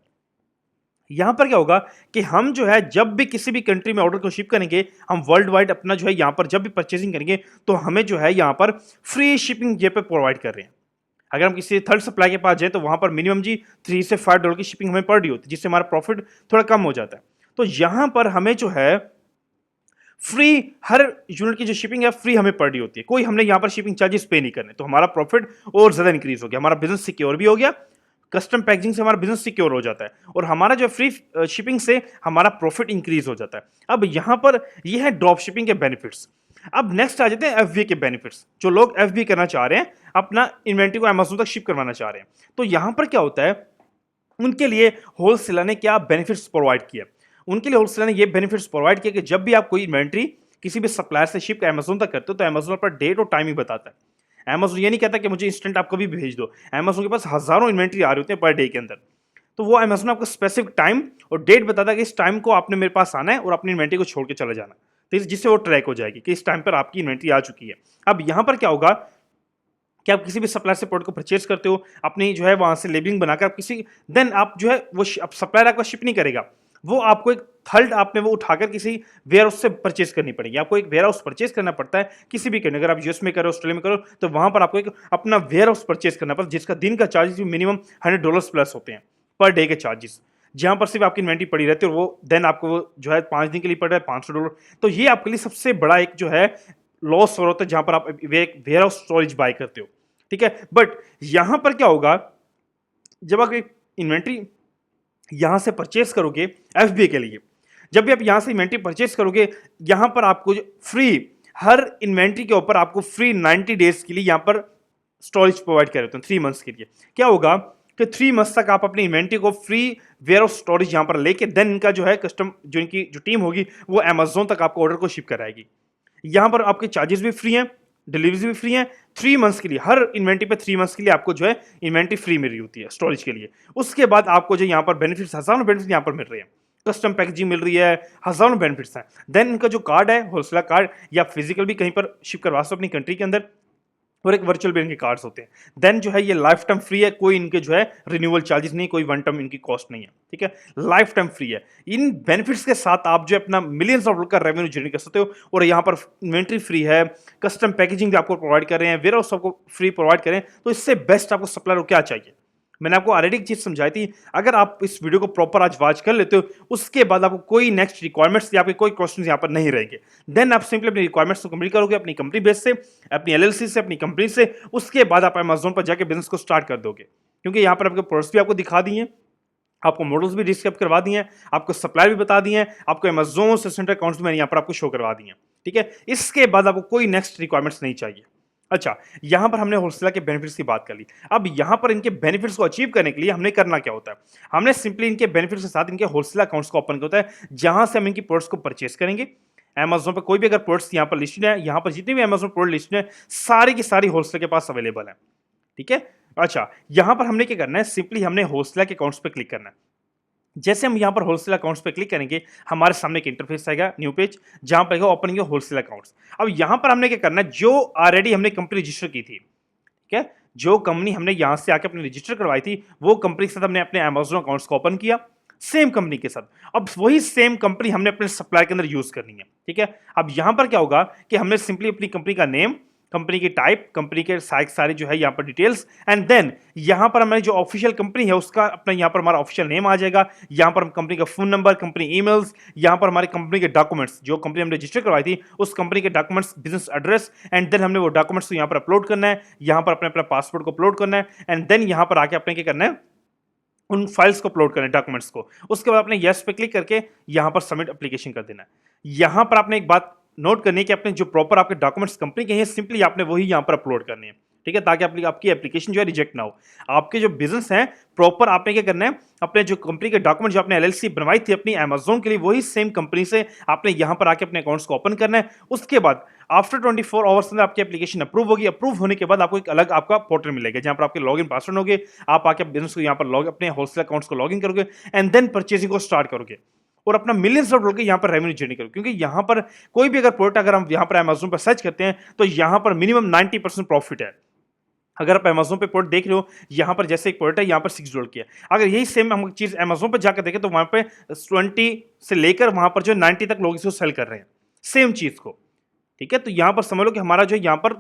यहां पर क्या होगा कि हम जो है जब भी किसी भी कंट्री में ऑर्डर को शिप करेंगे, हम वर्ल्ड वाइड अपना जो है यहां पर जब भी परचेसिंग करेंगे, तो हमें जो है यहां पर फ्री शिपिंग ये पे प्रोवाइड कर रहे हैं। अगर हम किसी थर्ड सप्लाई के पास जाए तो वहां पर मिनिमम जी $3 से $5 की शिपिंग हमें पड़ रही होती है, जिससे हमारा प्रॉफिट थोड़ा कम हो जाता है। तो यहां पर हमें जो है फ्री हर यूनिट की जो शिपिंग है फ्री हमें पड़ रही होती है, कोई हमने यहाँ पर शिपिंग चार्जेस पे नहीं करने, तो हमारा प्रॉफिट और ज़्यादा इंक्रीज हो गया, हमारा बिजनेस सिक्योर भी हो गया, कस्टम पैकेजिंग से हमारा बिजनेस सिक्योर हो जाता है और हमारा जो फ्री शिपिंग से हमारा प्रॉफिट इंक्रीज हो जाता है। अब यहाँ पर ये है ड्रॉप शिपिंग के बेनिफिट्स। अब नेक्स्ट आ जाते हैं एफबीए के बेनिफिट्स। जो लोग एफबीए करना चाह रहे हैं, अपना इन्वेंट्री को अमेज़न तक शिप करवाना चाह रहे हैं, तो यहाँ पर क्या होता है, उनके लिए होलसेलर ने क्या बेनिफिट्स प्रोवाइड किया। उनके लिए होलसेलर ने ये बेनिफिट्स प्रोवाइड किया कि जब भी आप कोई इन्वेंट्री किसी भी सप्लायर से शिप अमेज़न तक करते हो, तो अमेज़न पर डेट और टाइम ही बताता है। अमेज़न ये नहीं कहता कि मुझे इंस्टेंट आप कभी भी भेज दो। अमेज़न के पास हज़ारों इन्वेंट्री आ रही होती है पर डे के अंदर, तो वो अमेज़न आपको स्पेसिफिक टाइम और डेट बताता है कि इस टाइम को आपने मेरे पास आना है और अपनी इन्वेंट्री को छोड़ के चले जाना, तो जिससे वो ट्रैक हो जाएगी कि इस टाइम पर आपकी इन्वेंट्री आ चुकी है। अब यहाँ पर क्या होगा कि आप किसी भी सप्लायर से प्रोडक्ट को परचेज करते हो, अपनी जो है वहाँ से लेबलिंग बनाकर आप किसी, देन आप जो है वो सप्लायर आपका शिप नहीं करेगा, वो आपको एक थर्ड आपने वो उठाकर किसी वेयर हाउस से परचेज करनी पड़ेगी। आपको एक वेयर हाउस परचेज करना पड़ता है किसी भी कंट्री, अगर आप यूएस में करो, ऑस्ट्रेलिया में करो, तो वहाँ पर आपको एक अपना वेयर हाउस परचेज करना पड़ता है, जिसका दिन का चार्जेस भी मिनिमम $100 प्लस होते हैं पर डे के चार्जेस, जहाँ पर सिर्फ आपकी इन्वेंट्री पड़ी रहती है और वो देन आपको वो जो है 5 दिन के लिए पड़ रहा है $500। तो ये आपके लिए सबसे बड़ा एक जो है लॉस हो रहा है जहाँ पर आप वेयर हाउस स्टोरेज बाय करते हो, ठीक है। बट यहां पर क्या होगा, जब आप एक इन्वेंट्री यहां से परचेस करोगे एफबीए के लिए, जब भी आप यहां से इन्वेंट्री परचेस करोगे, यहां पर आपको फ्री हर इन्वेंट्री के ऊपर आपको फ्री 90 डेज के लिए यहां पर स्टोरेज प्रोवाइड कर देते हैं 3 मंथ्स के लिए। क्या होगा कि 3 मंथ्स तक आप अपनी इन्वेंट्री को फ्री वेयर हाउस स्टोरेज यहां पर लेके देन इनका जो है कस्टम जो इनकी जो टीम होगी वो अमेज़न तक आपको ऑर्डर को शिप कराएगी। यहां पर आपके चार्जेस भी फ्री हैं, डिलीवरी भी फ्री है 3 मंथ्स के लिए, हर इन्वेंट्री पे 3 मंथ्स के लिए आपको जो है इन्वेंट्री फ्री मिल रही होती है स्टोरेज के लिए। उसके बाद आपको जो यहाँ पर बेनिफिट्स, हज़ारों बेनिफिट्स यहाँ पर मिल रहे हैं, कस्टम पैकेजिंग मिल रही है, हज़ारों बेनिफिट्स हैं। देन इनका जो कार्ड है होलसेलर कार्ड, या फिजिकल भी कहीं पर शिप करवा सकते अपनी कंट्री के अंदर, और एक वर्चुअल भी इनके कार्ड्स होते हैं। देन जो है ये लाइफ टाइम फ्री है, कोई इनके जो है रिन्यूअल चार्जेस नहीं, कोई वन टाइम इनकी कॉस्ट नहीं है, ठीक है, लाइफ टाइम फ्री है। इन बेनिफिट्स के साथ आप जो अपना मिलियंस ऑफ डॉलर का रेवेन्यू जनरेट कर सकते हो, और यहाँ पर इन्वेंट्री फ्री है, कस्टम पैकेजिंग भी आपको प्रोवाइड कर रहे हैं, वेयर हाउस आपको फ्री प्रोवाइड करें, तो इससे बेस्ट आपको सप्लायर को क्या चाहिए। मैंने आपको ऑलरेडी एक चीज समझाई थी, अगर आप इस वीडियो को प्रॉपर आज वॉच कर लेते हो, उसके बाद आपको कोई नेक्स्ट रिक्वायरमेंट्स या आपके कोई क्वेश्चंस यहाँ पर नहीं रहेंगे। देन आप सिंपली अपनी रिक्वायरमेंट्स को कंप्लीट करोगे अपनी कंपनी बेस से, अपनी एलएलसी से, अपनी कंपनी से, उसके बाद आप अमेज़न पर जाकर बिजनेस को स्टार्ट कर दोगे, क्योंकि यहाँ पर आपके प्रोडक्ट्स भी आपको दिखा दिए, आपको मॉडल्स भी डिस्क्राइब करवा दिए हैं, आपको सप्लाई भी बता दिए हैं, आपको अमेज़न से सेंटर अकाउंट्स मैंने यहाँ पर आपको शो करवा दिए हैं, ठीक है। इसके बाद आपको कोई नेक्स्ट रिक्वायरमेंट्स नहीं चाहिए। अच्छा, यहां पर हमने होलसेलर के बेनिफिट्स की बात कर ली। अब यहां पर इनके बेनिफिट्स को अचीव करने के लिए हमने करना क्या होता है, हमने सिंपली इनके बेनिफिट्स के साथ इनके होलसेलर अकाउंट्स को ओपन किया होता है, जहां से हम इनकी प्रोडक्ट्स को परचेस करेंगे। अमेज़न पर कोई भी अगर प्रोडक्ट्स यहां पर लिस्टेड है, यहां पर जितने भी अमेज़न प्रोडक्ट लिस्टेड है, सारी की सारी होलसेलर के पास अवेलेबल है, ठीक है। अच्छा, यहां पर हमने क्या करना है, सिंपली हमने होलसेलर के अकाउंट्स पर क्लिक करना है। जैसे हम यहाँ पर होलसेल अकाउंट्स पे क्लिक करेंगे, हमारे सामने एक इंटरफेस आएगा, न्यू पेज, जहां पर ओपन योर होलसेल अकाउंट्स। अब यहाँ पर हमने क्या करना है, जो ऑलरेडी हमने कंपनी रजिस्टर की थी, ठीक है, जो कंपनी हमने यहाँ से आके अपनी रजिस्टर करवाई थी, वो कंपनी के साथ हमने अपने अमेज़न अकाउंट्स को ओपन किया, सेम कंपनी के साथ। अब वही सेम कंपनी हमने अपने सप्लाई के अंदर यूज करनी है, ठीक है। अब यहाँ पर क्या होगा कि हमने सिंपली अपनी कंपनी का नेम, कंपनी की टाइप, कंपनी के सारी जो है यहाँ पर डिटेल्स, एंड देन यहाँ पर हमारी जो ऑफिशियल कंपनी है उसका अपना यहाँ पर हमारा ऑफिशियल नेम आ जाएगा, यहाँ पर हम कंपनी का फोन नंबर, कंपनी ईमेल्स, यहाँ पर हमारी कंपनी के डॉक्यूमेंट्स, जो कंपनी हमने रजिस्टर करवाई थी उस कंपनी के documents, business address, and then हमने वो डॉक्यूमेंट्स को यहाँ पर अपलोड करना है, यहाँ पर अपने अपना पासपोर्ट को अपलोड करना है, एंड देन यहाँ पर आके अपने क्या करना है, उन फाइल्स को अपलोड करना है, डॉक्यूमेंट्स को। उसके बाद अपने यस पे क्लिक करके यहाँ पर सबमिट एप्लीकेशन कर देना है। यहाँ पर आपने एक बात नोट करनी है कि अपने जो प्रॉपर आपके डॉक्यूमेंट्स कंपनी के हैं, सिंपली आपने वही यहाँ पर अपलोड करने हैं, ठीक है, ताकि आपकी एप्लीकेशन जो है रिजेक्ट ना हो। आपके जो बिजनेस हैं प्रॉपर आपने क्या करना है, अपने जो कंपनी के डॉक्यूमेंट जो आपने एलएलसी बनवाई थी अपनी अमेज़न के लिए, वही सेम कंपनी से आपने यहाँ पर आके अपने अकाउंट्स को ओपन करना है। उसके बाद आफ्टर 24 आवर्स में आपकी एप्लीकेशन अप्रूव होगी। अप्रूव होने के बाद आपको एक अलग आपका पोर्टल मिलेगा, जहाँ पर आपके लॉगिन पासवर्ड होंगे, आप आके बिजनेस को यहाँ पर अपने होलसेल अकाउंट्स को लॉगिन करोगे, एंड देन परचेजिंग को स्टार्ट करोगे और अपना मिलियंस ऑफ डॉलर के यहाँ पर रेवेन्यू जनरेट करो। क्योंकि यहाँ पर कोई भी अगर प्रोडक्ट अगर हम यहाँ पर अमेज़न पर सर्च करते हैं, तो यहाँ पर मिनिमम 90% प्रॉफिट है। अगर आप अमेज़न पे प्रोडक्ट देख रहे हो, यहाँ पर जैसे एक प्रोडक्ट है, यहाँ पर $6 की है, अगर यही सेम हम चीज़ अमेज़न पर जाकर देखें तो वहाँ पे 20 से लेकर वहाँ पर जो 90 तक लोग इसको सेल कर रहे हैं, सेम चीज़ को, ठीक है। तो यहाँ पर समझ लो कि हमारा जो यहाँ पर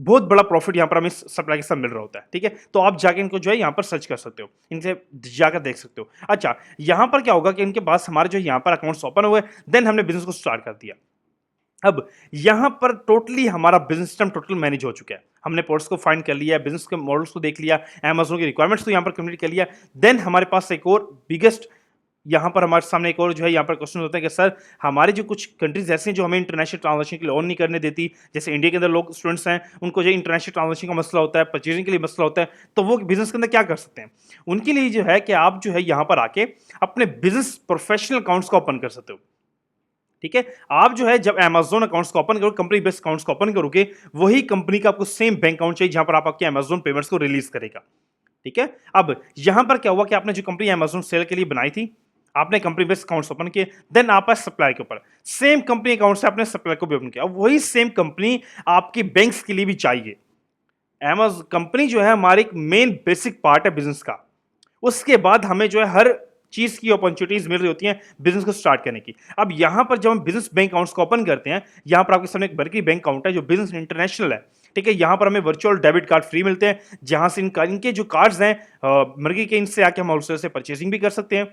बहुत बड़ा प्रॉफिट यहाँ पर हमें सप्लाई के साथ मिल रहा होता है, ठीक है। तो आप जाके इनको जो है यहाँ पर सर्च कर सकते हो, इनसे जाकर देख सकते हो। अच्छा, यहाँ पर क्या होगा कि इनके पास हमारे जो यहाँ पर अकाउंट्स ओपन हुए, देन हमने बिजनेस को स्टार्ट कर दिया। अब यहाँ पर टोटली हमारा बिजनेस सिस्टम टोटल मैनेज हो चुका है। हमने प्रोडक्ट्स को फाइंड कर लिया, बिजनेस के मॉडल्स को देख लिया, अमेज़न की रिक्वायरमेंट्स को यहाँ पर कंप्लीट कर लिया। देन हमारे पास एक और बिगेस्ट यहाँ पर हमारे सामने एक और जो है यहाँ पर क्वेश्चन होता है कि सर हमारे जो कुछ कंट्रीज ऐसे हैं जो हमें इंटरनेशनल ट्रांजैक्शन के लिए ऑन नहीं करने देती, जैसे इंडिया के अंदर लोग स्टूडेंट्स हैं, उनको जो इंटरनेशनल ट्रांजैक्शन का मसला होता है, परचेजिंग के लिए मसला होता है, तो वो बिजनेस के अंदर क्या कर सकते हैं? उनके लिए जो है कि आप जो है यहाँ पर आके अपने बिजनेस प्रोफेशनल अकाउंट्स को ओपन कर सकते हो, ठीक है। आप जो है जब Amazon अकाउंट्स को ओपन करोगे, कंपनी बेस्ड अकाउंट्स को ओपन करोगे, वही कंपनी का आपको सेम बैंक अकाउंट चाहिए जहां पर आप आपके Amazon पेमेंट्स को रिलीज करेगा, ठीक है। अब यहां पर क्या हुआ कि आपने जो कंपनी Amazon सेल के लिए बनाई थी, आपने कंपनी बेस्ड अकाउंट्स ओपन किए, देन आप सप्लाई के ऊपर सेम कंपनी अकाउंट से आपने सप्लाई को भी ओपन किया। अब वही सेम कंपनी आपकी बैंक्स के लिए भी चाहिए। Amazon कंपनी जो है हमारी एक मेन बेसिक पार्ट है बिजनेस का। उसके बाद हमें जो है हर चीज की अपॉर्चुनिटीज मिल रही होती हैं बिजनेस को स्टार्ट करने की। अब यहां पर जब हम बिजनेस बैंक अकाउंट्स को ओपन करते हैं, यहां पर आपके सामने एक बर्कली बैंक अकाउंट है जो बिजनेस इंटरनेशनल है, ठीक है। यहां पर हमें वर्चुअल डेबिट कार्ड फ्री मिलते हैं, जहां से इनके जो कार्ड्स हैं मर्गी के, इनसे आके हम होलसेल से परचेजिंग भी कर सकते हैं,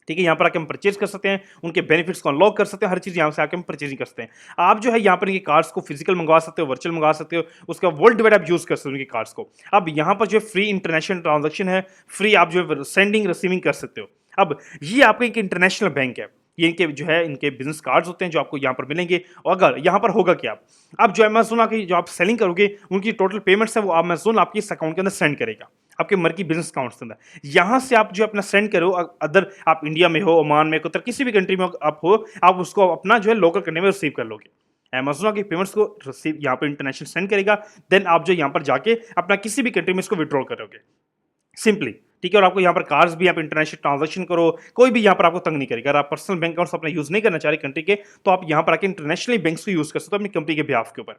ठीक है। यहाँ पर आके हम परचेज कर सकते हैं, उनके बेनिफिट्स को अनलॉक कर सकते हैं, हर चीज यहाँ से आके हम परचेजिंग कर सकते हैं। आप जो है यहाँ पर इनके कार्ड्स को फिजिकल मंगवा सकते हो, वर्चुअल मंगवा सकते हो, उसका वर्ल्ड वाइड आप यूज कर सकते हो उनके कार्ड्स को। अब यहाँ पर जो है फ्री इंटरनेशनल ट्रांजेक्शन है, फ्री आप जो है सेंडिंग रिसीविंग कर सकते हो। अब ये आपका एक इंटरनेशनल बैंक है, ये इनके जो है इनके बिजनेस कार्ड्स होते हैं जो आपको यहाँ पर मिलेंगे। और अगर यहाँ पर होगा क्या, आप जो अमेजोन की जो आप सेलिंग करोगे, उनकी टोटल पेमेंट्स है वो अमेजोन आपके इस अकाउंट के अंदर सेंड करेगा, आपके मर्की बिजनेस अकाउंट के अंदर। यहां से आप जो अपना सेंड करो, अदर आप इंडिया में हो, ओमान में, कतर किसी भी कंट्री में आप हो, आप उसको अपना जो है लोकल करने में रिसीव कर लोगे। अमेजोन की पेमेंट्स को रिसीव यहाँ पर इंटरनेशनल सेंड करेगा, देन आप जो यहाँ पर जाके अपना किसी भी कंट्री में इसको विड्रॉ करोगे सिंपली, ठीक है। और आपको यहाँ पर कार्ड्स भी, आप इंटरनेशनल ट्रांजैक्शन करो, कोई भी यहाँ पर आपको तंग नहीं करेगा। अगर आप पर्सनल बैंक अकाउंट्स अपना यूज नहीं करना चाह रहे कंट्री के, तो आप यहाँ पर आके इंटरनेशनली बैंक्स को यूज कर सकते हो अपनी कंपनी के बिहाफ के ऊपर,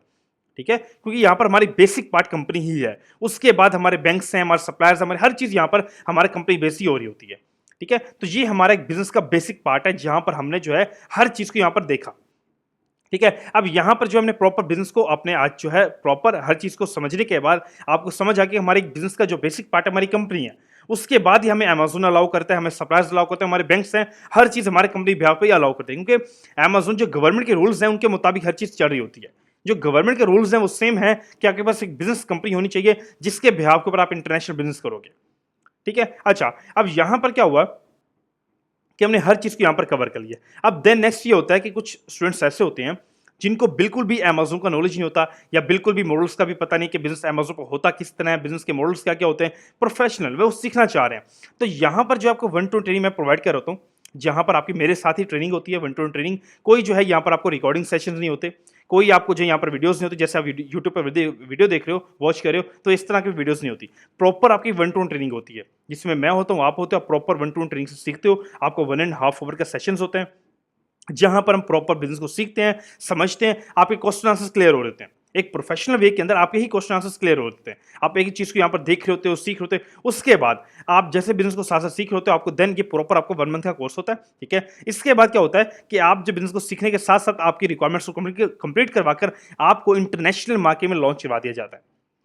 ठीक है। क्योंकि यहाँ पर हमारी बेसिक पार्ट कंपनी ही है, उसके बाद हमारे बैंक्स हैं, हमारे सप्लायर्स, हमारे हर चीज यहाँ पर हमारे कंपनी बेस ही हो रही होती है, ठीक है। तो ये हमारा एक बिजनेस का बेसिक पार्ट है जहां पर हमने जो है हर चीज को यहाँ पर देखा, ठीक है। अब यहां पर जो हमने प्रॉपर बिजनेस को अपने आज जो है प्रॉपर हर चीज को समझने के बाद आपको समझ आ गया हमारे बिजनेस का जो बेसिक पार्ट है हमारी कंपनी है, उसके बाद ही हमें अमेजोन अलाउ करता है, हमें सप्लायर्स अलाउ करते हैं, हमारे बैंक्स हैं, हर चीज हमारे कंपनी बिहाफ पे अलाउ करते हैं। क्योंकि अमेजोन जो गवर्नमेंट के रूल्स हैं उनके मुताबिक हर चीज चल रही होती है। जो गवर्नमेंट के रूल्स हैं वो सेम है कि आपके पास एक बिजनेस कंपनी होनी चाहिए जिसके बिहाफ के ऊपर आप इंटरनेशनल बिजनेस करोगे, ठीक है। अच्छा, अब यहां पर क्या हुआ कि हमने हर चीज को यहां पर कवर कर लिया। अब देन नेक्स्ट ये होता है कि कुछ स्टूडेंट्स ऐसे होते हैं जिनको बिल्कुल भी अमेजोन का नॉलेज नहीं होता, या बिल्कुल भी मॉडल्स का भी पता नहीं कि बिजनेस अमेजोन पर होता किस तरह है, बिजनेस के मॉडल्स क्या क्या होते हैं, प्रोफेशनल वे वो सीखना चाह रहे हैं। तो यहाँ पर जो आपको 1-to-1 ट्रेनिंग मैं प्रोवाइड कर रहा हूँ, जहाँ पर आपकी मेरे साथ ही ट्रेनिंग होती है 1-to-1 ट्रेनिंग। कोई जो है यहाँ पर आपको रिकॉर्डिंग सेशन नहीं होते, कोई आपको जो यहाँ पर वीडियोस नहीं होती, जैसे आप यूट्यूब पर वीडियो देख रहे हो, वॉच कर रहे हो, तो इस तरह की वीडियोस नहीं होती। प्रॉपर आपकी 1-to-1 ट्रेनिंग होती है, जिसमें मैं होता हूँ, आप होते हो, आप प्रॉपर 1-to-1 ट्रेनिंग से सीखते हो। आपको 1.5 आवर का सेशंस होते हैं जहां पर हम प्रॉपर बिजनेस को सीखते हैं, समझते हैं, आपके क्वेश्चन आंसर्स क्लियर हो रहे हैं। एक प्रोफेशनल वे के अंदर आपके ही क्वेश्चन आंसर्स क्लियर होते हैं। आप एक ही चीज को यहाँ पर देख रहे होते हो, सीख रहे होते हो, उसके बाद आप जैसे बिजनेस को साथ साथ सीख रहे होते हो, आपको देन ये प्रॉपर आपको 1 मंथ का कोर्स होता है, ठीक है। इसके बाद क्या होता है कि आप जब बिजनेस को सीखने के साथ साथ आपकी रिक्वायरमेंट्स को कंप्लीट करवाकर आपको इंटरनेशनल मार्केट में लॉन्च करवा दिया जाता है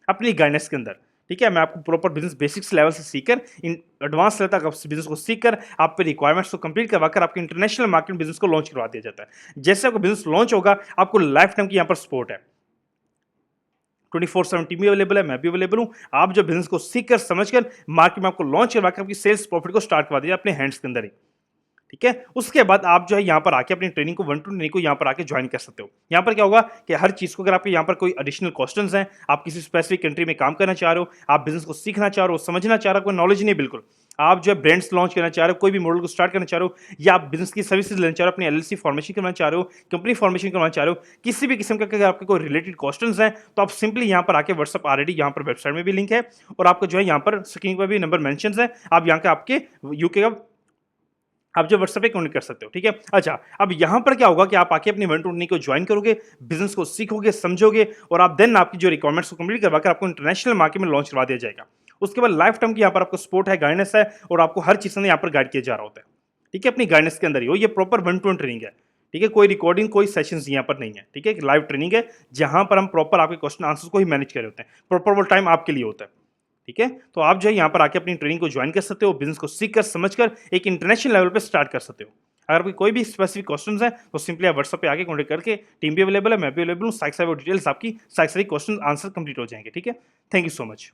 अपनी गाइडेंस के अंदर, ठीक है। मैं आपको प्रॉपर बिजनेस बेसिक्स लेवल से सीखकर इन एडवांस लेवल तक बिजनेस को सीखकर आप पे रिक्वायरमेंट्स को कंप्लीट करवाकर आपके इंटरनेशनल मार्केट बिजनेस को लॉन्च करवा दिया जाता है। जैसे आपको बिजनेस लॉन्च होगा, आपको लाइफ टाइम की यहाँ पर सपोर्ट है, 24/7 टीम भी अवेलेबल है, मैं भी अवेलेबल हूँ। आप जो बिजनेस को सीखकर समझकर मार्केट में आपको लॉन्च करवाकर आपकी सेल्स प्रॉफिट को स्टार्ट करवा दिया अपने हैंड्स के अंदर ही, ठीक है। उसके बाद आप जो है यहाँ पर आके अपनी ट्रेनिंग को 1-to-1 ट्रेनिंग को यहाँ पर आके ज्वाइन कर सकते हो। यहाँ पर क्या होगा कि हर चीज को, अगर आपके यहाँ पर कोई एडिशनल क्वेश्चंस हैं, आप किसी स्पेसिफिक कंट्री में काम करना चाह रहे हो, आप बिजनेस को सीखना चाह रहे हो, समझना चाह रहे हो, कोई नॉलेज नहीं बिल्कुल, आप जो है ब्रांड्स लॉन्च करना चाह रहे हो, कोई भी मॉडल को स्टार्ट करना चाह रहे हो, या आप बिजनेस की सर्विसेज लेना चाह रहे हो, अपनी एलएलसी फॉर्मेशन करना चाह रहे हो, कंपनी फॉर्मेशन करना चाह रहे हो, किसी भी किस्म का अगर आपके कोई रिलेटेड क्वेश्चंस हैं, तो आप सिंपली यहाँ पर आके व्हाट्सएप, ऑलरेडी यहाँ पर वेबसाइट में भी लिंक है, और आपको जो है यहाँ पर स्क्रीन पर भी नंबर मेंशंस है, आप यहाँ के आपके यूके का आप जो व्हाट्सएप पे कनेक्ट कर सकते हो, ठीक है। अच्छा, अब यहां पर क्या होगा कि आप आके अपनी 1-to-1 ट्रेनिंग को ज्वाइन करोगे, बिजनेस को सीखोगे, समझोगे, और आप देन आपकी जो रिक्वायरमेंट्स को कंप्लीट करवाकर आपको इंटरनेशनल मार्केट में लॉन्च करवा दिया जाएगा। उसके बाद लाइफ टाइम की यहाँ पर आपको सपोर्ट है, गाइडेंस है, और आपको हर चीज से यहाँ पर गाइड किया जा रहा होता है, ठीक है। अपनी गाइडेंस के अंदर ही हो, ये प्रॉपर 1-to-1 ट्रेनिंग है, ठीक है, कोई रिकॉर्डिंग, कोई सेशंस यहाँ पर नहीं है, ठीक है, लाइव ट्रेनिंग है जहाँ पर हम प्रॉपर आपके क्वेश्चन आंसर्स को ही मैनेज कर रहे होते हैं, प्रॉपर वो टाइम आपके लिए होता है, ठीक है। तो आप जो है यहाँ पर आके अपनी ट्रेनिंग को ज्वाइन कर सकते हो, बिजनेस को सीख कर समझ कर एक इंटरनेशनल लेवल पे स्टार्ट कर सकते हो। अगर कोई भी स्पेसिफिक क्वेश्चंस हैं तो सिंपली आप व्हाट्सएप पे आके कॉन्टेक्ट करके, टीम भी अवेलेबल है, मैं भी अवेलेबल हूँ, साइक साइड डिटेल्स आपकी साइक सारी क्वेश्चन आंसर कंप्लीट हो जाएंगे, ठीक है। Thank you so much.